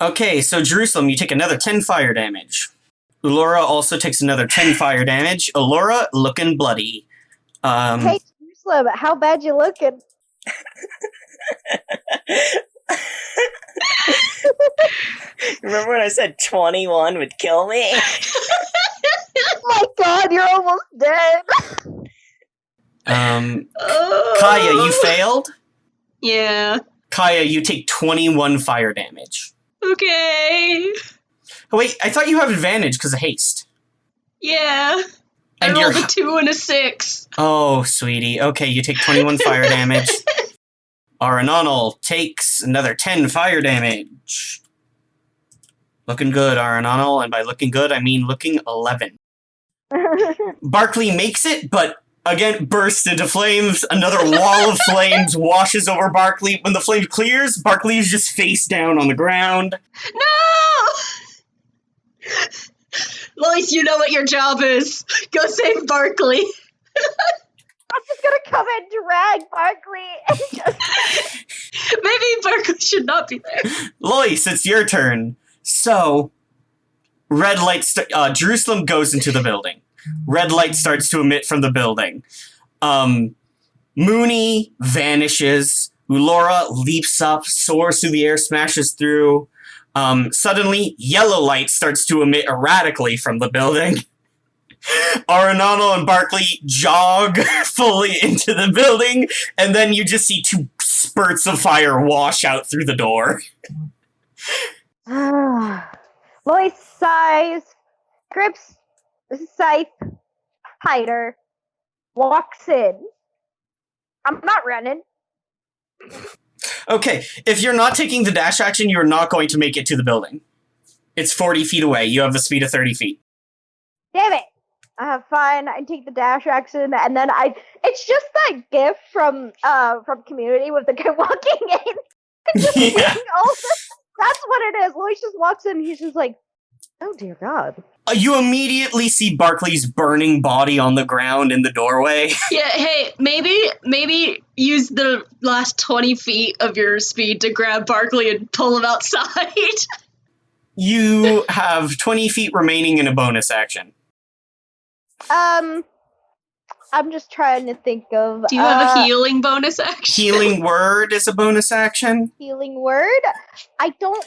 Okay, so Jerusalem, you take another 10 fire damage. Ulora also takes another 10 fire damage. Ulora looking bloody. Hey, Jerusalem, how bad you looking? Remember when I said 21 would kill me? Oh my god, you're almost dead. Kaya, you failed? Yeah. Kaya, you take 21 fire damage. Okay. Oh, wait, I thought you have advantage because of haste. Yeah. And I rolled you're- a 2 and a 6. Oh, sweetie. Okay, you take 21 fire damage. Aranonal takes another 10 fire damage. Looking good, Aranonal, and by looking good, I mean looking 11. Barkley makes it, but again bursts into flames. Another wall of flames washes over Barkley. When the flame clears, Barkley is just face down on the ground. No! Lois, you know what your job is. Go save Barkley. I'm just gonna come and drag Barkley and just... Maybe Barkley should not be there. Lois, it's your turn. So, Red light. Jerusalem goes into the building. Red light starts to emit from the building. Muuney vanishes. Ulora leaps up, soars through the air, smashes through. Suddenly, yellow light starts to emit erratically from the building. Arenano and Barkley jog fully into the building, and then you just see two spurts of fire wash out through the door. Lois sighs, grips the scythe tighter, walks in. I'm not running. Okay, if you're not taking the dash action, you're not going to make it to the building. It's 40 feet away. You have the speed of 30 feet. Damn it! Fine, I take the dash action, and then it's just that gif from Community with the guy walking in. Just Yeah. That's what it is. Lois just walks in, and he's just like, oh dear God. You immediately see Barkley's burning body on the ground in the doorway. Yeah, hey, maybe use the last 20 feet of your speed to grab Barkley and pull him outside. You have 20 feet remaining in a bonus action. I'm just trying to think of... Do you have a healing bonus action? Healing word is a bonus action. healing word? I don't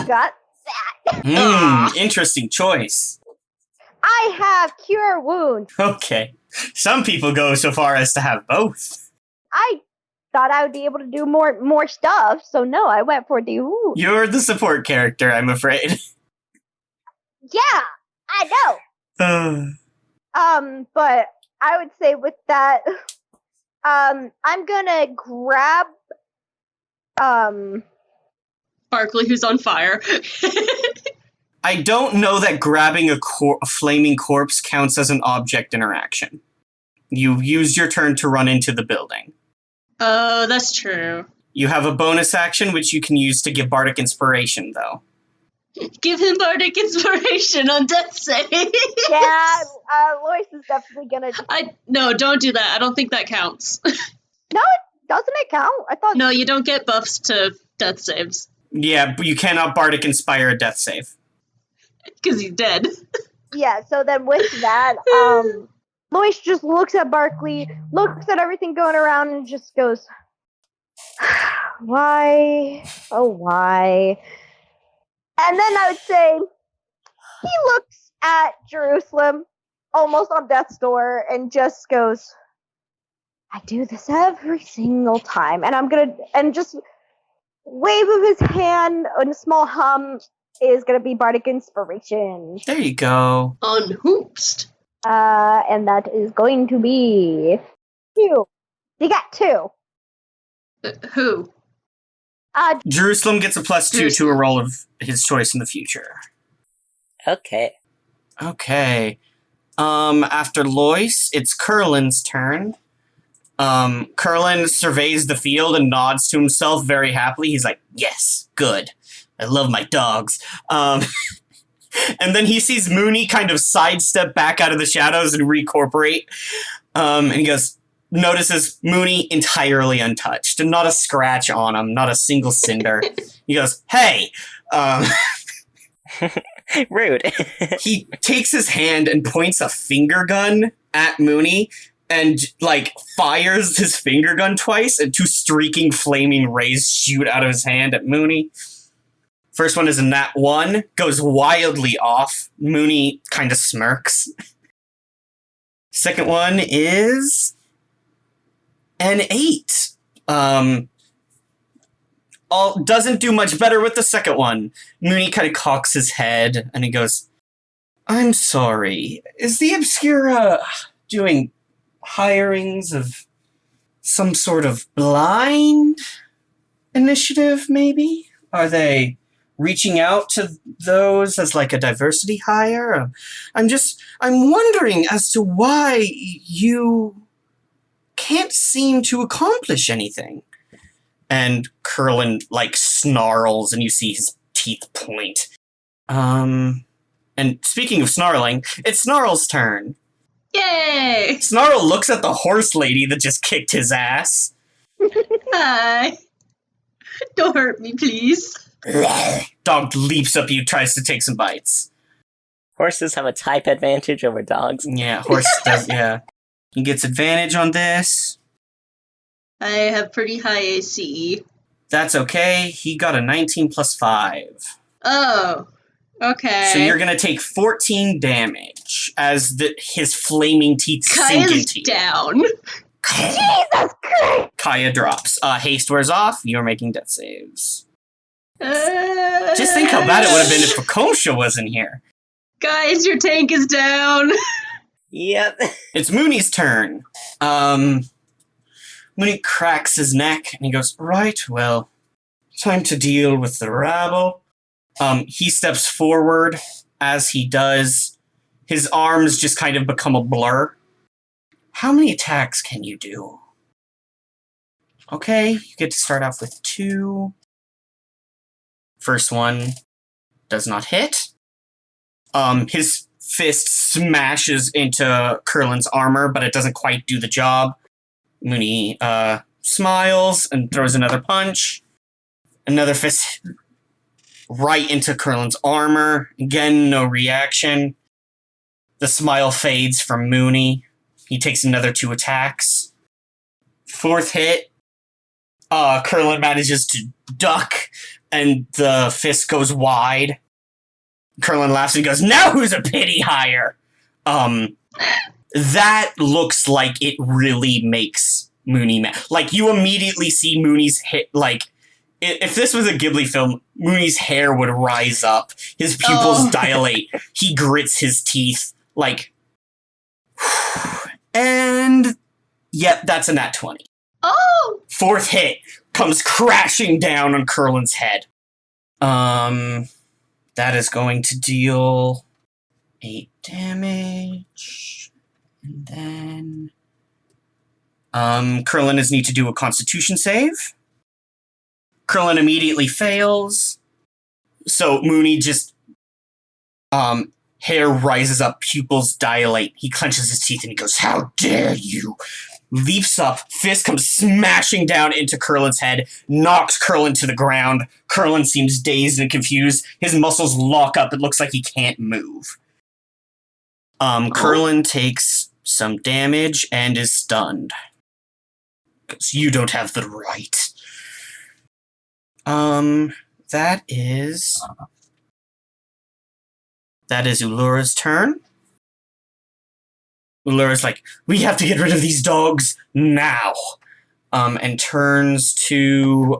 got that. Interesting choice. I have cure wound. Okay. Some people go so far as to have both. I thought I would be able to do more stuff, so no, I went for the wound. You're the support character, I'm afraid. Yeah, I know. But I would say with that, I'm gonna grab, Barkley, who's on fire. I don't know that grabbing a flaming corpse counts as an object interaction. You used your turn to run into the building. Oh, that's true. You have a bonus action, which you can use to give Bardic Inspiration, though. Give him Bardic Inspiration on death save. Yeah, Lois is definitely gonna... No, don't do that. I don't think that counts. Doesn't it count? I thought... No, you don't get buffs to death saves. Yeah, but you cannot Bardic Inspire a death save. Because he's dead. Yeah, so then with that, Lois just looks at Barkley, looks at everything going around, and just goes, why? Oh, why? And then I would say, he looks at Jerusalem, almost on death's door, and just goes, I do this every single time. And just wave of his hand, and a small hum is gonna be Bardic Inspiration. There you go. Unhoopst. And that is going to be 2. You got 2. Who? Jerusalem gets a +2 to a roll of his choice in the future. Okay. Okay. After Lois, it's Curlin's turn. Curlin surveys the field and nods to himself very happily. He's like, yes, good. I love my dogs. And then he sees Muuney kind of sidestep back out of the shadows and recorporate. And he notices Muuney entirely untouched, and not a scratch on him, not a single cinder. He goes, hey! Rude. He takes his hand and points a finger gun at Muuney, and, fires his finger gun twice, and 2 streaking flaming rays shoot out of his hand at Muuney. First one is a nat 1, goes wildly off. Muuney kind of smirks. Second one is an 8. Doesn't do much better with the second one. Muuney kind of cocks his head, and he goes, I'm sorry. Is the Obscura doing hirings of some sort of blind initiative, maybe? Are they reaching out to those as a diversity hire? I'm wondering as to why you can't seem to accomplish anything. And Curlin, snarls, and you see his teeth point. And speaking of snarling, it's Snarl's turn. Yay! Snarl looks at the horse lady that just kicked his ass. Hi. Don't hurt me, please. Dog leaps up you, tries to take some bites. Horses have a type advantage over dogs. Yeah, horse does, yeah. He gets advantage on this. I have pretty high AC. That's okay. He got a 19 plus 5. Oh, okay. So you're going to take 14 damage as his flaming teeth sink Kaya's into you. down. Jesus Christ! Kaya drops. Haste wears off. You're making death saves. Just think how bad it would have been if Fakosha wasn't here. Guys, your tank is down. Yep. It's Mooney's turn. Mooney cracks his neck and he goes, right, well, time to deal with the rabble. He steps forward. As he does, his arms just kind of become a blur. How many attacks can you do? Okay, you get to start off with 2. First one does not hit. His fist smashes into Curlin's armor, but it doesn't quite do the job. Mooney smiles and throws another punch. Another fist right into Curlin's armor. Again, no reaction. The smile fades from Mooney. He takes another 2 attacks. 4th hit. Curlin manages to duck, and the fist goes wide. Curlin laughs and goes, now who's a pity higher? That looks like it really makes Mooney mad. Like, you immediately see Mooney's hit, like, if this was a Ghibli film, Mooney's hair would rise up. His pupils dilate. He grits his teeth. Like, and, yep, that's a nat 20. Oh! 4th hit comes crashing down on Curlin's head. That is going to deal 8 damage. And then Curlin is need to do a Constitution save. Curlin immediately fails. So Mooney just hair rises up, pupils dilate. He clenches his teeth and he goes, how dare you! Leaps up, fist comes smashing down into Curlin's head, knocks Curlin to the ground. Curlin seems dazed and confused. His muscles lock up. It looks like he can't move. Curlin takes some damage and is stunned. Because you don't have the right. That is Ulura's turn. Ulura's like, we have to get rid of these dogs now. And turns to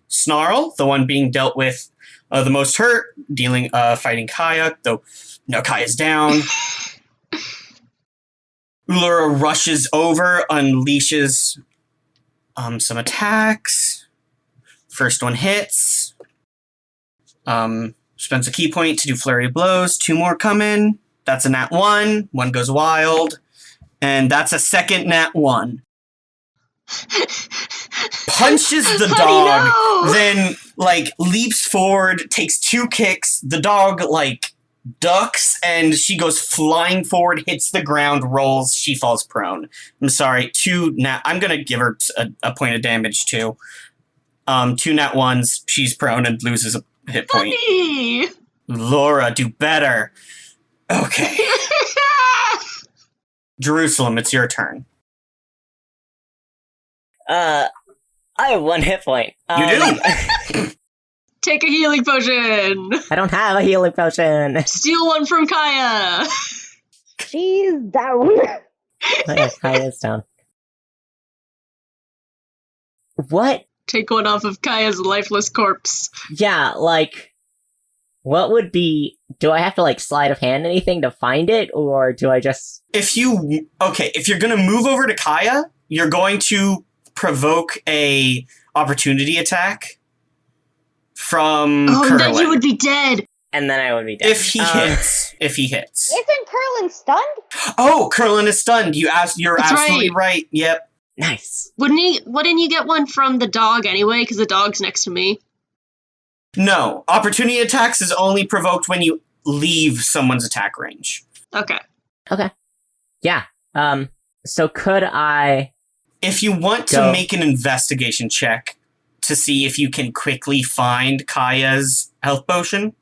Snarl, the one being dealt with the most hurt, fighting Kaya, though no, Kaya's down. Ulura rushes over, unleashes some attacks. First one hits. Spends a key point to do flurry of blows. 2 more come in. That's a nat 1. 1 goes wild. And that's a second nat 1. Punches the dog, no! then, leaps forward, takes 2 kicks. The dog, ducks, and she goes flying forward, hits the ground, rolls, she falls prone. I'm sorry, 2 I'm gonna give her a point of damage, too. 2 nat 1s, she's prone and loses a hit point. Funny! Laura, do better. Okay. Jerusalem, it's your turn. I have 1 hit point. You do? Take a healing potion! I don't have a healing potion. Steal one from Kaya! She's down. Kaya's down. What? Take one off of Kaya's lifeless corpse. Yeah, what would be... Do I have to, sleight of hand anything to find it, or do I just... If you're gonna move over to Kaya, you're going to provoke a opportunity attack from Curlin. Then you would be dead! And then I would be dead. If he hits. Isn't Curlin stunned? Oh, Curlin is stunned. You're That's absolutely right. Yep. Nice. Wouldn't you get one from the dog anyway, because the dog's next to me? No. Opportunity attacks is only provoked when you leave someone's attack range. Okay. Yeah. So could I... If you want to make an investigation check to see if you can quickly find Kaya's health potion,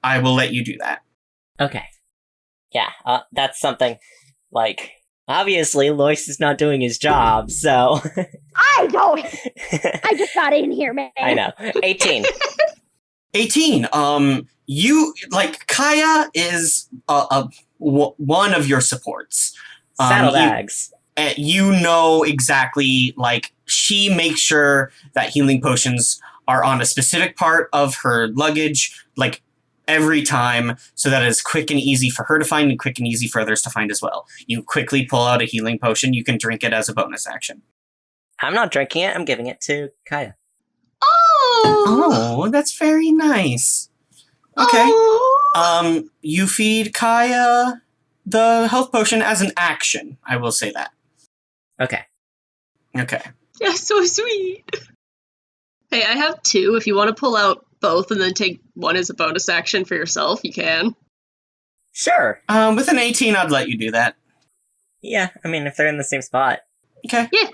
I will let you do that. Okay. Yeah, that's something, like, obviously Lois is not doing his job, so... I don't. I just got in here, man. I know. 18. 18. Kaya is one of your supports. Saddlebags. You know exactly, like, she makes sure that healing potions are on a specific part of her luggage, like, every time, so that it's quick and easy for her to find and quick and easy for others to find as well. You quickly pull out a healing potion, you can drink it as a bonus action. I'm not drinking it, I'm giving it to Kaya. Oh, that's very nice. Okay. You feed Kaya the health potion as an action, I will say that. Okay. Okay. That's so sweet. Hey, I have 2. If you want to pull out both and then take one as a bonus action for yourself, you can. Sure. With an 18, I'd let you do that. Yeah, I mean, if they're in the same spot. Okay. Yeah.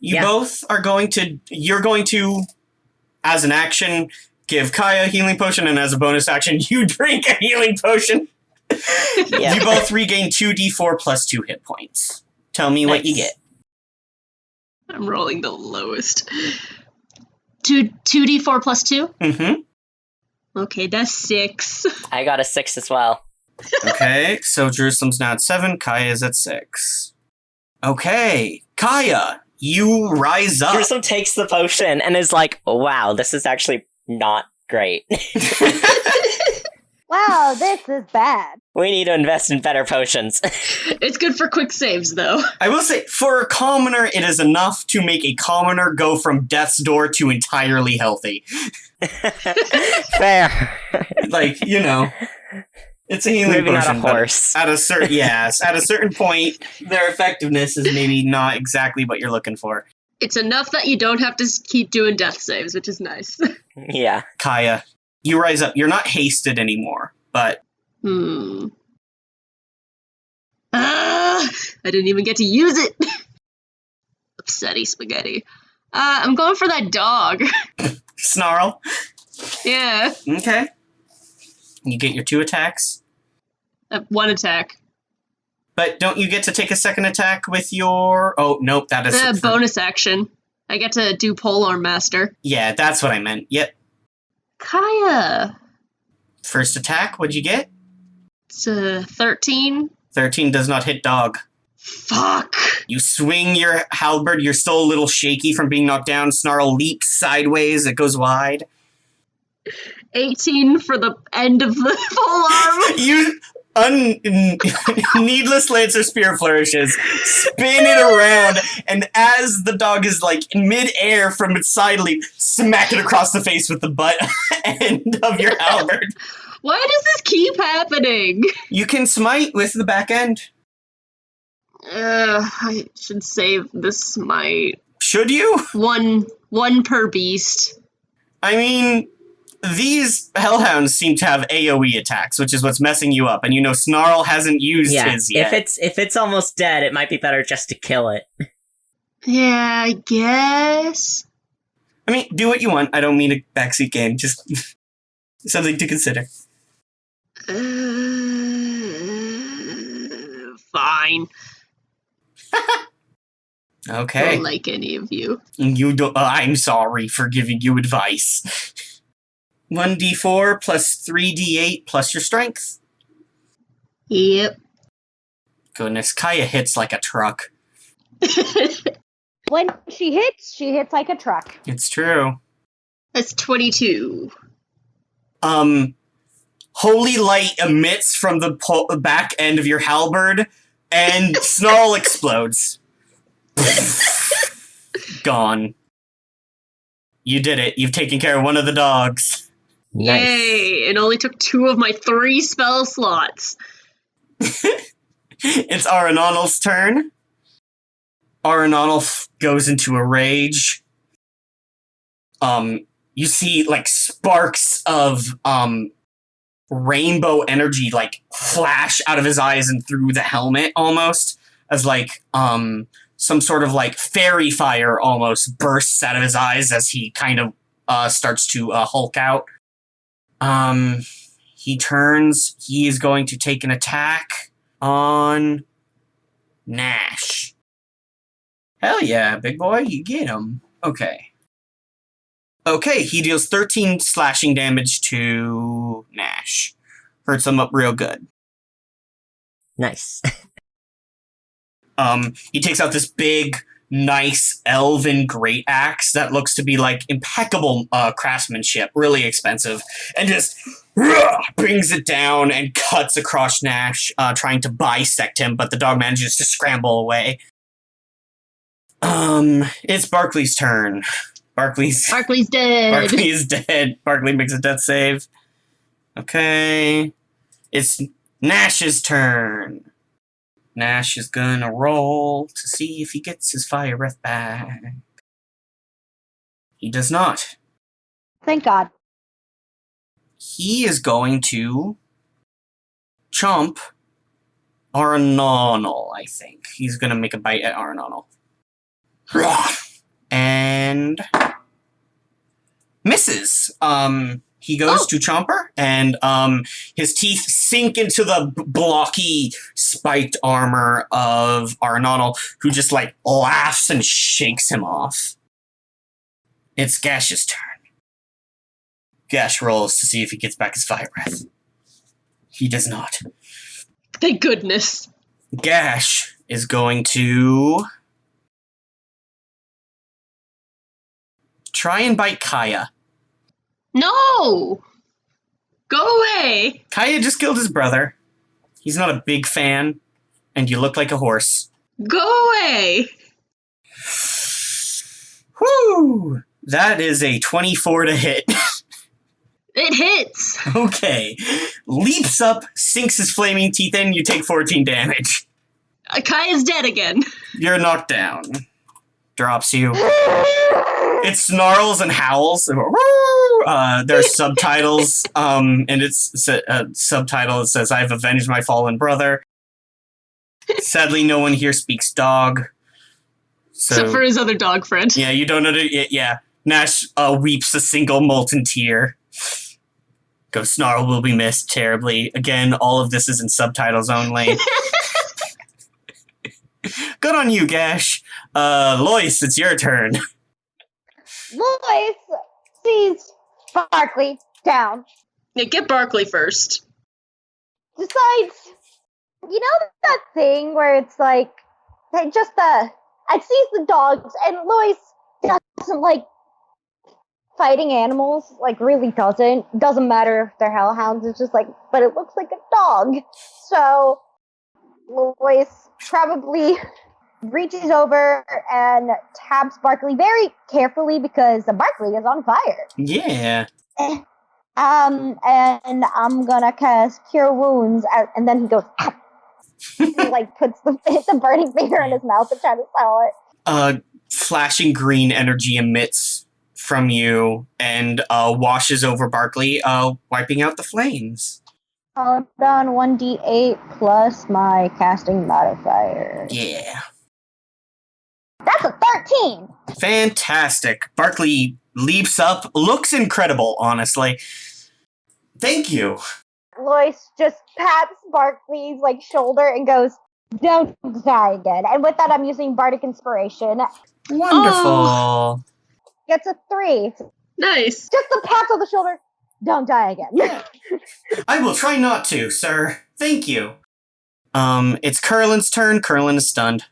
You both are you're going to, as an action, give Kaya a healing potion, and as a bonus action, you drink a healing potion. Yeah. You both regain 2d4 plus 2 hit points. Tell me what you get. I'm rolling the lowest. 2d4 plus 2? Mm-hmm. Okay, that's 6. I got a 6 as well. Okay, so Jerusalem's now at 7, Kaya is at 6. Okay, Kaya, you rise up. Jerusalem takes the potion and is like, wow, this is actually not great. Wow, this is bad. We need to invest in better potions. It's good for quick saves, though. I will say, for a commoner, it is enough to make a commoner go from death's door to entirely healthy. Fair. Like, you know, it's a healing Maybe potion. not a horse. At a certain point, their effectiveness is maybe not exactly what you're looking for. It's enough that you don't have to keep doing death saves, which is nice. Yeah. Kaya, you rise up. You're not hasted anymore, but... I didn't even get to use it. Upsetty spaghetti. I'm going for that dog. Snarl. Yeah. Okay. You get your 2 attacks. 1 attack. But don't you get to take a second attack with your... Oh, nope, that is... Bonus action. I get to do Polearm Master. Yeah, that's what I meant. Yep. Kaya. First attack, what'd you get? It's 13. 13 does not hit dog. Fuck. You swing your halberd, you're still a little shaky from being knocked down. Snarl leaps sideways, it goes wide. 18 for the end of the polearm. You... Needless Lancer Spear flourishes, spin it around, and as the dog is like in mid-air from its side leap, smack it across the face with the butt end of your halberd. Why does this keep happening? You can smite with the back end. I should save this smite. Should you? One per beast. I mean, these hellhounds seem to have AoE attacks, which is what's messing you up, and you know Snarl hasn't used his yet. If it's almost dead, it might be better just to kill it. Yeah, I guess. I mean, do what you want. I don't mean a backseat game. Just something to consider. Fine. Okay. Don't like any of you. You don't. I'm sorry for giving you advice. 1d4 plus 3d8 plus your strength. Yep. Goodness, Kaya hits like a truck. When she hits like a truck. It's true. That's 22. Holy light emits from the back end of your halberd, and Snarl explodes. Gone. You did it. You've taken care of one of the dogs. Nice. Yay! It only took 2 of my 3 spell slots. It's Arenonal's turn. Arenonal goes into a rage. You see, like, sparks of, rainbow energy, like, flash out of his eyes and through the helmet, almost, as, like, some sort of, like, fairy fire almost bursts out of his eyes as he kind of, starts to, hulk out. He turns. He is going to take an attack on Nash. Hell yeah, big boy, you get him. Okay. Okay, he deals 13 slashing damage to Nash. Hurts him up real good. Nice. He takes out this big, nice elven great axe that looks to be like impeccable craftsmanship, really expensive, and just brings it down and cuts across Nash, trying to bisect him, but the dog manages to scramble away. It's Barkley's turn. Barkley's dead. Barkley is dead. Barkley makes a death save. Okay. It's Nash's turn. Nash is gonna roll to see if he gets his fire breath back. He does not. Thank God. He is going to chomp Arnonal, I think. He's gonna make a bite at Arnonal. And misses. He goes to Chomper, and his teeth sink into the blocky, spiked armor of Arnonal, who just like laughs and shakes him off. It's Gash's turn. Gash rolls to see if he gets back his fire breath. He does not. Thank goodness. Gash is going to try and bite Kaya. No! Go away! Kaya just killed his brother. He's not a big fan, and you look like a horse. Go away! Whew! That is a 24 to hit. It hits! Okay. Leaps up, sinks his flaming teeth in, you take 14 damage. Kaya's dead again. You're knocked down. Drops you. It snarls and howls. There's subtitles, and it's subtitle that says, "I've avenged my fallen brother." Sadly, no one here speaks dog. Except for his other dog friend. Yeah, you don't know. Yeah. Nash weeps a single molten tear. Go Snarl will be missed terribly. Again, all of this is in subtitles only. Good on you, Gash. Lois, it's your turn. Lois sees Barkley down. Yeah, get Barkley first. Decides, you know that thing where it's like, it sees the dogs, and Lois doesn't like fighting animals, like really doesn't matter if they're hellhounds, it's just like, but it looks like a dog. So Lois probably reaches over and taps Barkley very carefully because Barkley is on fire. Yeah. And I'm gonna cast Cure Wounds, and then he goes, "Ow." He like puts the burning finger in his mouth and tries to swallow it. Flashing green energy emits from you and washes over Barkley, wiping out the flames. Hold on, 1d8 plus my casting modifier. Yeah. That's a 13! Fantastic. Barkley leaps up, looks incredible, honestly. Thank you. Lois just pats Barkley's like shoulder and goes, "Don't die again." And with that, I'm using Bardic Inspiration. Wonderful. Gets a 3. Nice. Just a pat on the shoulder. Don't die again. I will try not to, sir. Thank you. It's Curlin's turn. Curlin is stunned.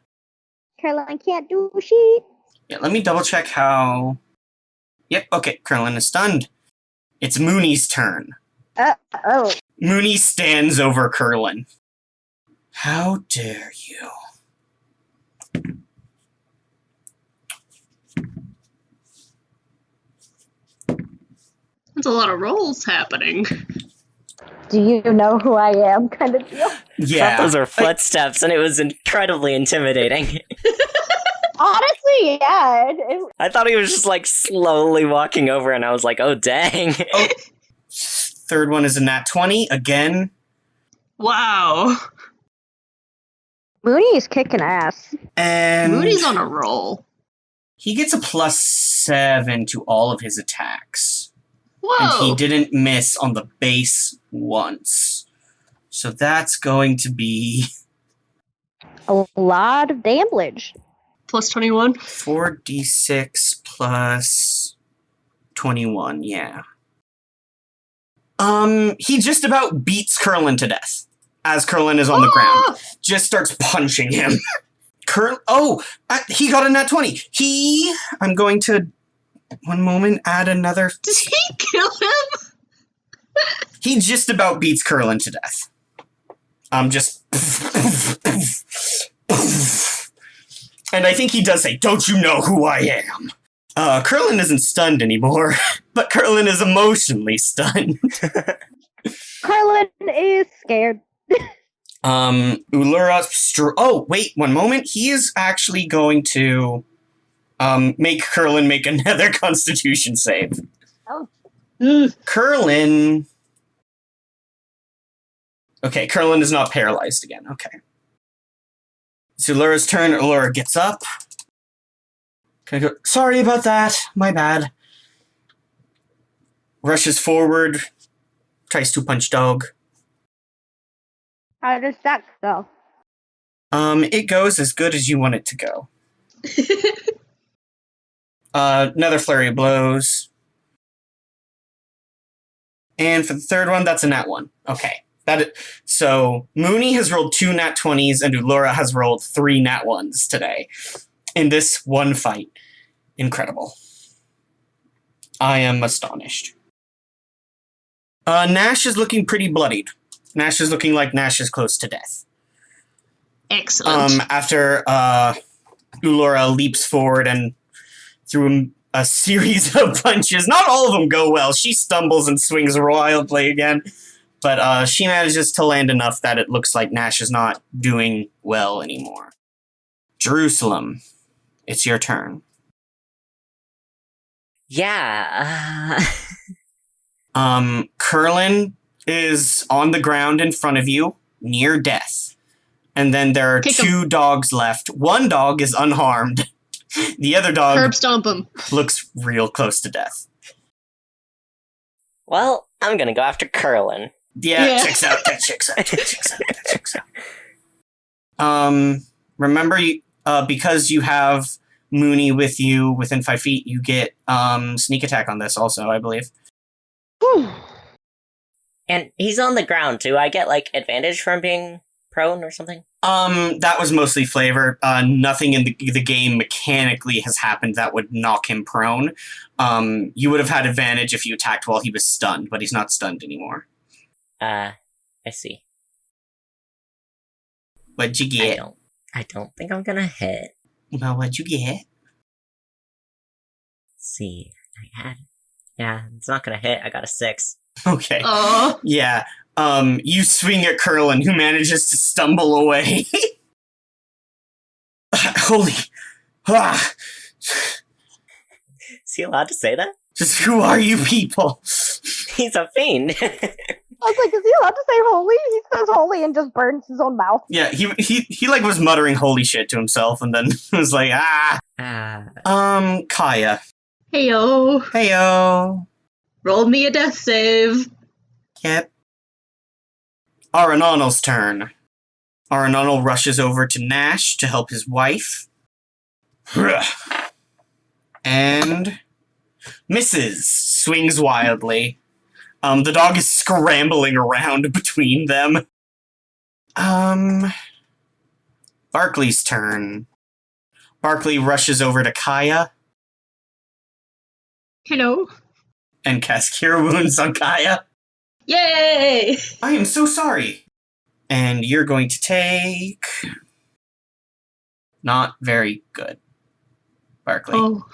Caroline can't do shit. Yeah, let me double check how... Yep, okay, Curlin is stunned. It's Mooney's turn. Oh. Mooney stands over Curlin. How dare you? There's a lot of rolls happening. Do you know who I am? Kind of deal. Yeah. Those are footsteps, and it was incredibly intimidating. Honestly, yeah. I thought he was just like slowly walking over, and I was like, oh, dang. Oh. Third one is a nat 20, again. Wow. Mooney's kicking ass. And Moody's on a roll. he gets a +7 to all of his attacks. And he Whoa! didn't miss on the base once. So that's going to be A lot of damage. Plus 21. 4d6 plus 21, yeah. He just about beats Curlin to death as Curlin is on the ground. Just starts punching him. He got a nat 20. I'm going to, one moment, add another. Did he kill him? He just about beats Curlin to death. Just. And I think he does say, "Don't you know who I am?" Curlin isn't stunned anymore, but Curlin is emotionally stunned. Carlin is scared. Ulura. Oh, wait, one moment. He is actually going to make Curlin make another Constitution save. Oh. Curlin. Okay, Curlin is not paralyzed again. Okay. It's Ulura's turn. Ulura gets up. Can I go? Sorry about that. My bad. Rushes forward. Tries to punch dog. How does that go? It goes as good as you want it to go. Another flurry of blows. And for the third one, that's a nat 1. Okay. So Muuney has rolled 2 nat 20s and Ulura has rolled 3 nat 1s today. In this one fight. Incredible. I am astonished. Nash is looking pretty bloodied. Nash is looking like Nash is close to death. Excellent. After Ulura leaps forward and through a series of punches, not all of them go well. She stumbles and swings wildly again. But she manages to land enough that it looks like Nash is not doing well anymore. Jerusalem, it's your turn. Yeah. Curlin is on the ground in front of you, near death. And then there are Kick 2 dogs left. One dog is unharmed. The other dog Herb stomp him. looks real close to death. Well, I'm gonna go after Curlin. Yeah. Checks out. Remember, because you have Muuney with you within 5 feet, you get sneak attack on this also, I believe. Whew. And he's on the ground, too. I get, advantage from being prone or something? That was mostly flavor. Nothing in the game mechanically has happened that would knock him prone. You would have had advantage if you attacked while he was stunned, but he's not stunned anymore. I see. What'd you get? I don't think I'm gonna hit. Well, what'd you get? Let's see. Yeah, it's not gonna hit. I got a 6. Okay. Oh. Yeah. You swing at Curlin, who manages to stumble away. Holy. Ah. Is he allowed to say that? Just who are you people? He's a fiend. I was like, is he allowed to say holy? He says holy and just burns his own mouth. Yeah, he was muttering holy shit to himself and then was like, Kaya. Heyo. Heyo. Roll me a death save. Yep. Aranonal's turn. Aranonal rushes over to Nash to help his wife. And misses. Swings wildly. The dog is scrambling around between them. Barkley's turn. Barkley rushes over to Kaya Hello. and casts Cure Wounds on Kaya. Yay! I am so sorry. And you're going to take... Not very good, Barkley. Oh.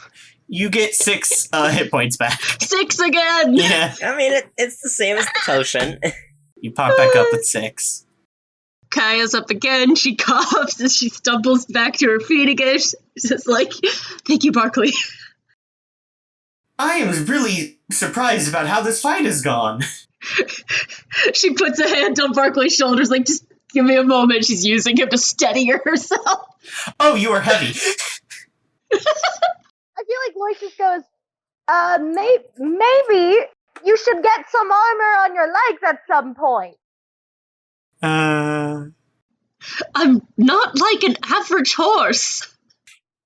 You get 6 hit points back. 6 again! Yeah. I mean, it's the same as the potion. You pop back up with 6. Kaya's up again. She coughs as she stumbles back to her feet again. She's just like, thank you, Barkley. I am really surprised about how this fight has gone. She puts a hand on Barkley's shoulders, like, just give me a moment. She's using him to steady herself. Oh, you are heavy. I feel like Lois just goes, maybe you You should get some armor on your legs at some point. I'm not like an average horse.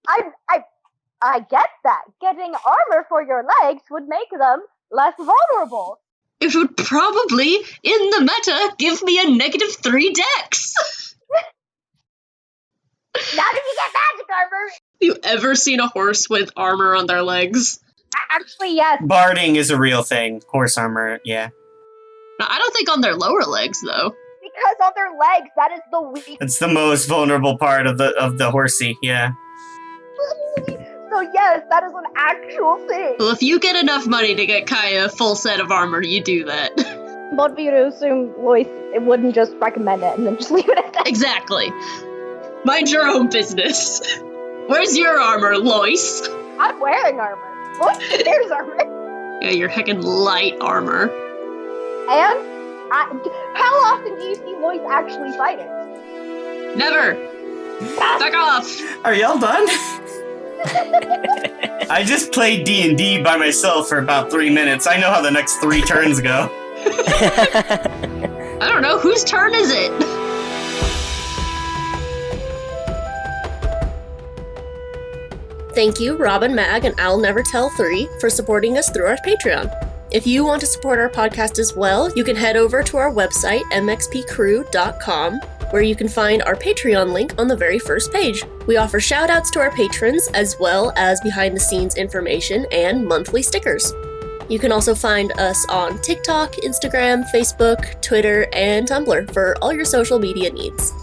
I get that. Getting armor for your legs would make them less vulnerable. It would probably, in the meta, give me a -3 dex. Not if you get magic armor. Have you ever seen a horse with armor on their legs? Actually, yes. Barding is a real thing. Horse armor, yeah. No, I don't think on their lower legs, though. Because on their legs, that is the weak. It's the most vulnerable part of the horsey, yeah. So yes, that is an actual thing. Well, if you get enough money to get Kaya a full set of armor, you do that. But for you to assume Lois wouldn't just recommend it and then just leave it at that. Exactly. Mind your own business. Where's your armor, Lois? I'm wearing armor. Lois wears armor. Yeah, you're heckin' light armor. And how often do you see Lois actually fighting? Never. Back off. Are y'all done? I just played D&D by myself for about 3 minutes. I know how the next 3 turns go. I don't know. Whose turn is it? Thank you, Robin Mag and I'll Never Tell 3 for supporting us through our Patreon. If you want to support our podcast as well, you can head over to our website, mxpcrew.com, where you can find our Patreon link on the very first page. We offer shoutouts to our patrons, as well as behind-the-scenes information and monthly stickers. You can also find us on TikTok, Instagram, Facebook, Twitter, and Tumblr for all your social media needs.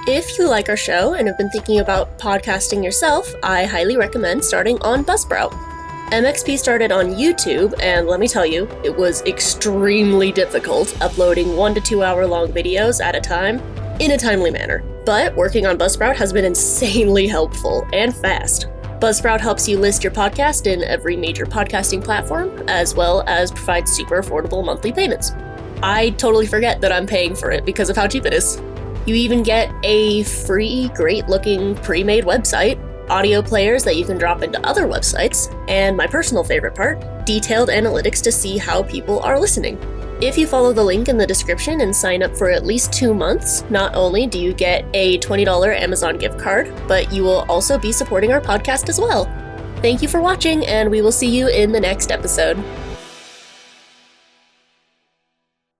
If you like our show and have been thinking about podcasting yourself, I highly recommend starting on Buzzsprout. MXP started on YouTube, and let me tell you, it was extremely difficult uploading 1 to 2 hour long videos at a time in a timely manner. But working on Buzzsprout has been insanely helpful and fast. Buzzsprout helps you list your podcast in every major podcasting platform, as well as provide super affordable monthly payments. I totally forget that I'm paying for it because of how cheap it is. You even get a free, great-looking, pre-made website, audio players that you can drop into other websites, and my personal favorite part, detailed analytics to see how people are listening. If you follow the link in the description and sign up for at least 2 months, not only do you get a $20 Amazon gift card, but you will also be supporting our podcast as well. Thank you for watching, and we will see you in the next episode.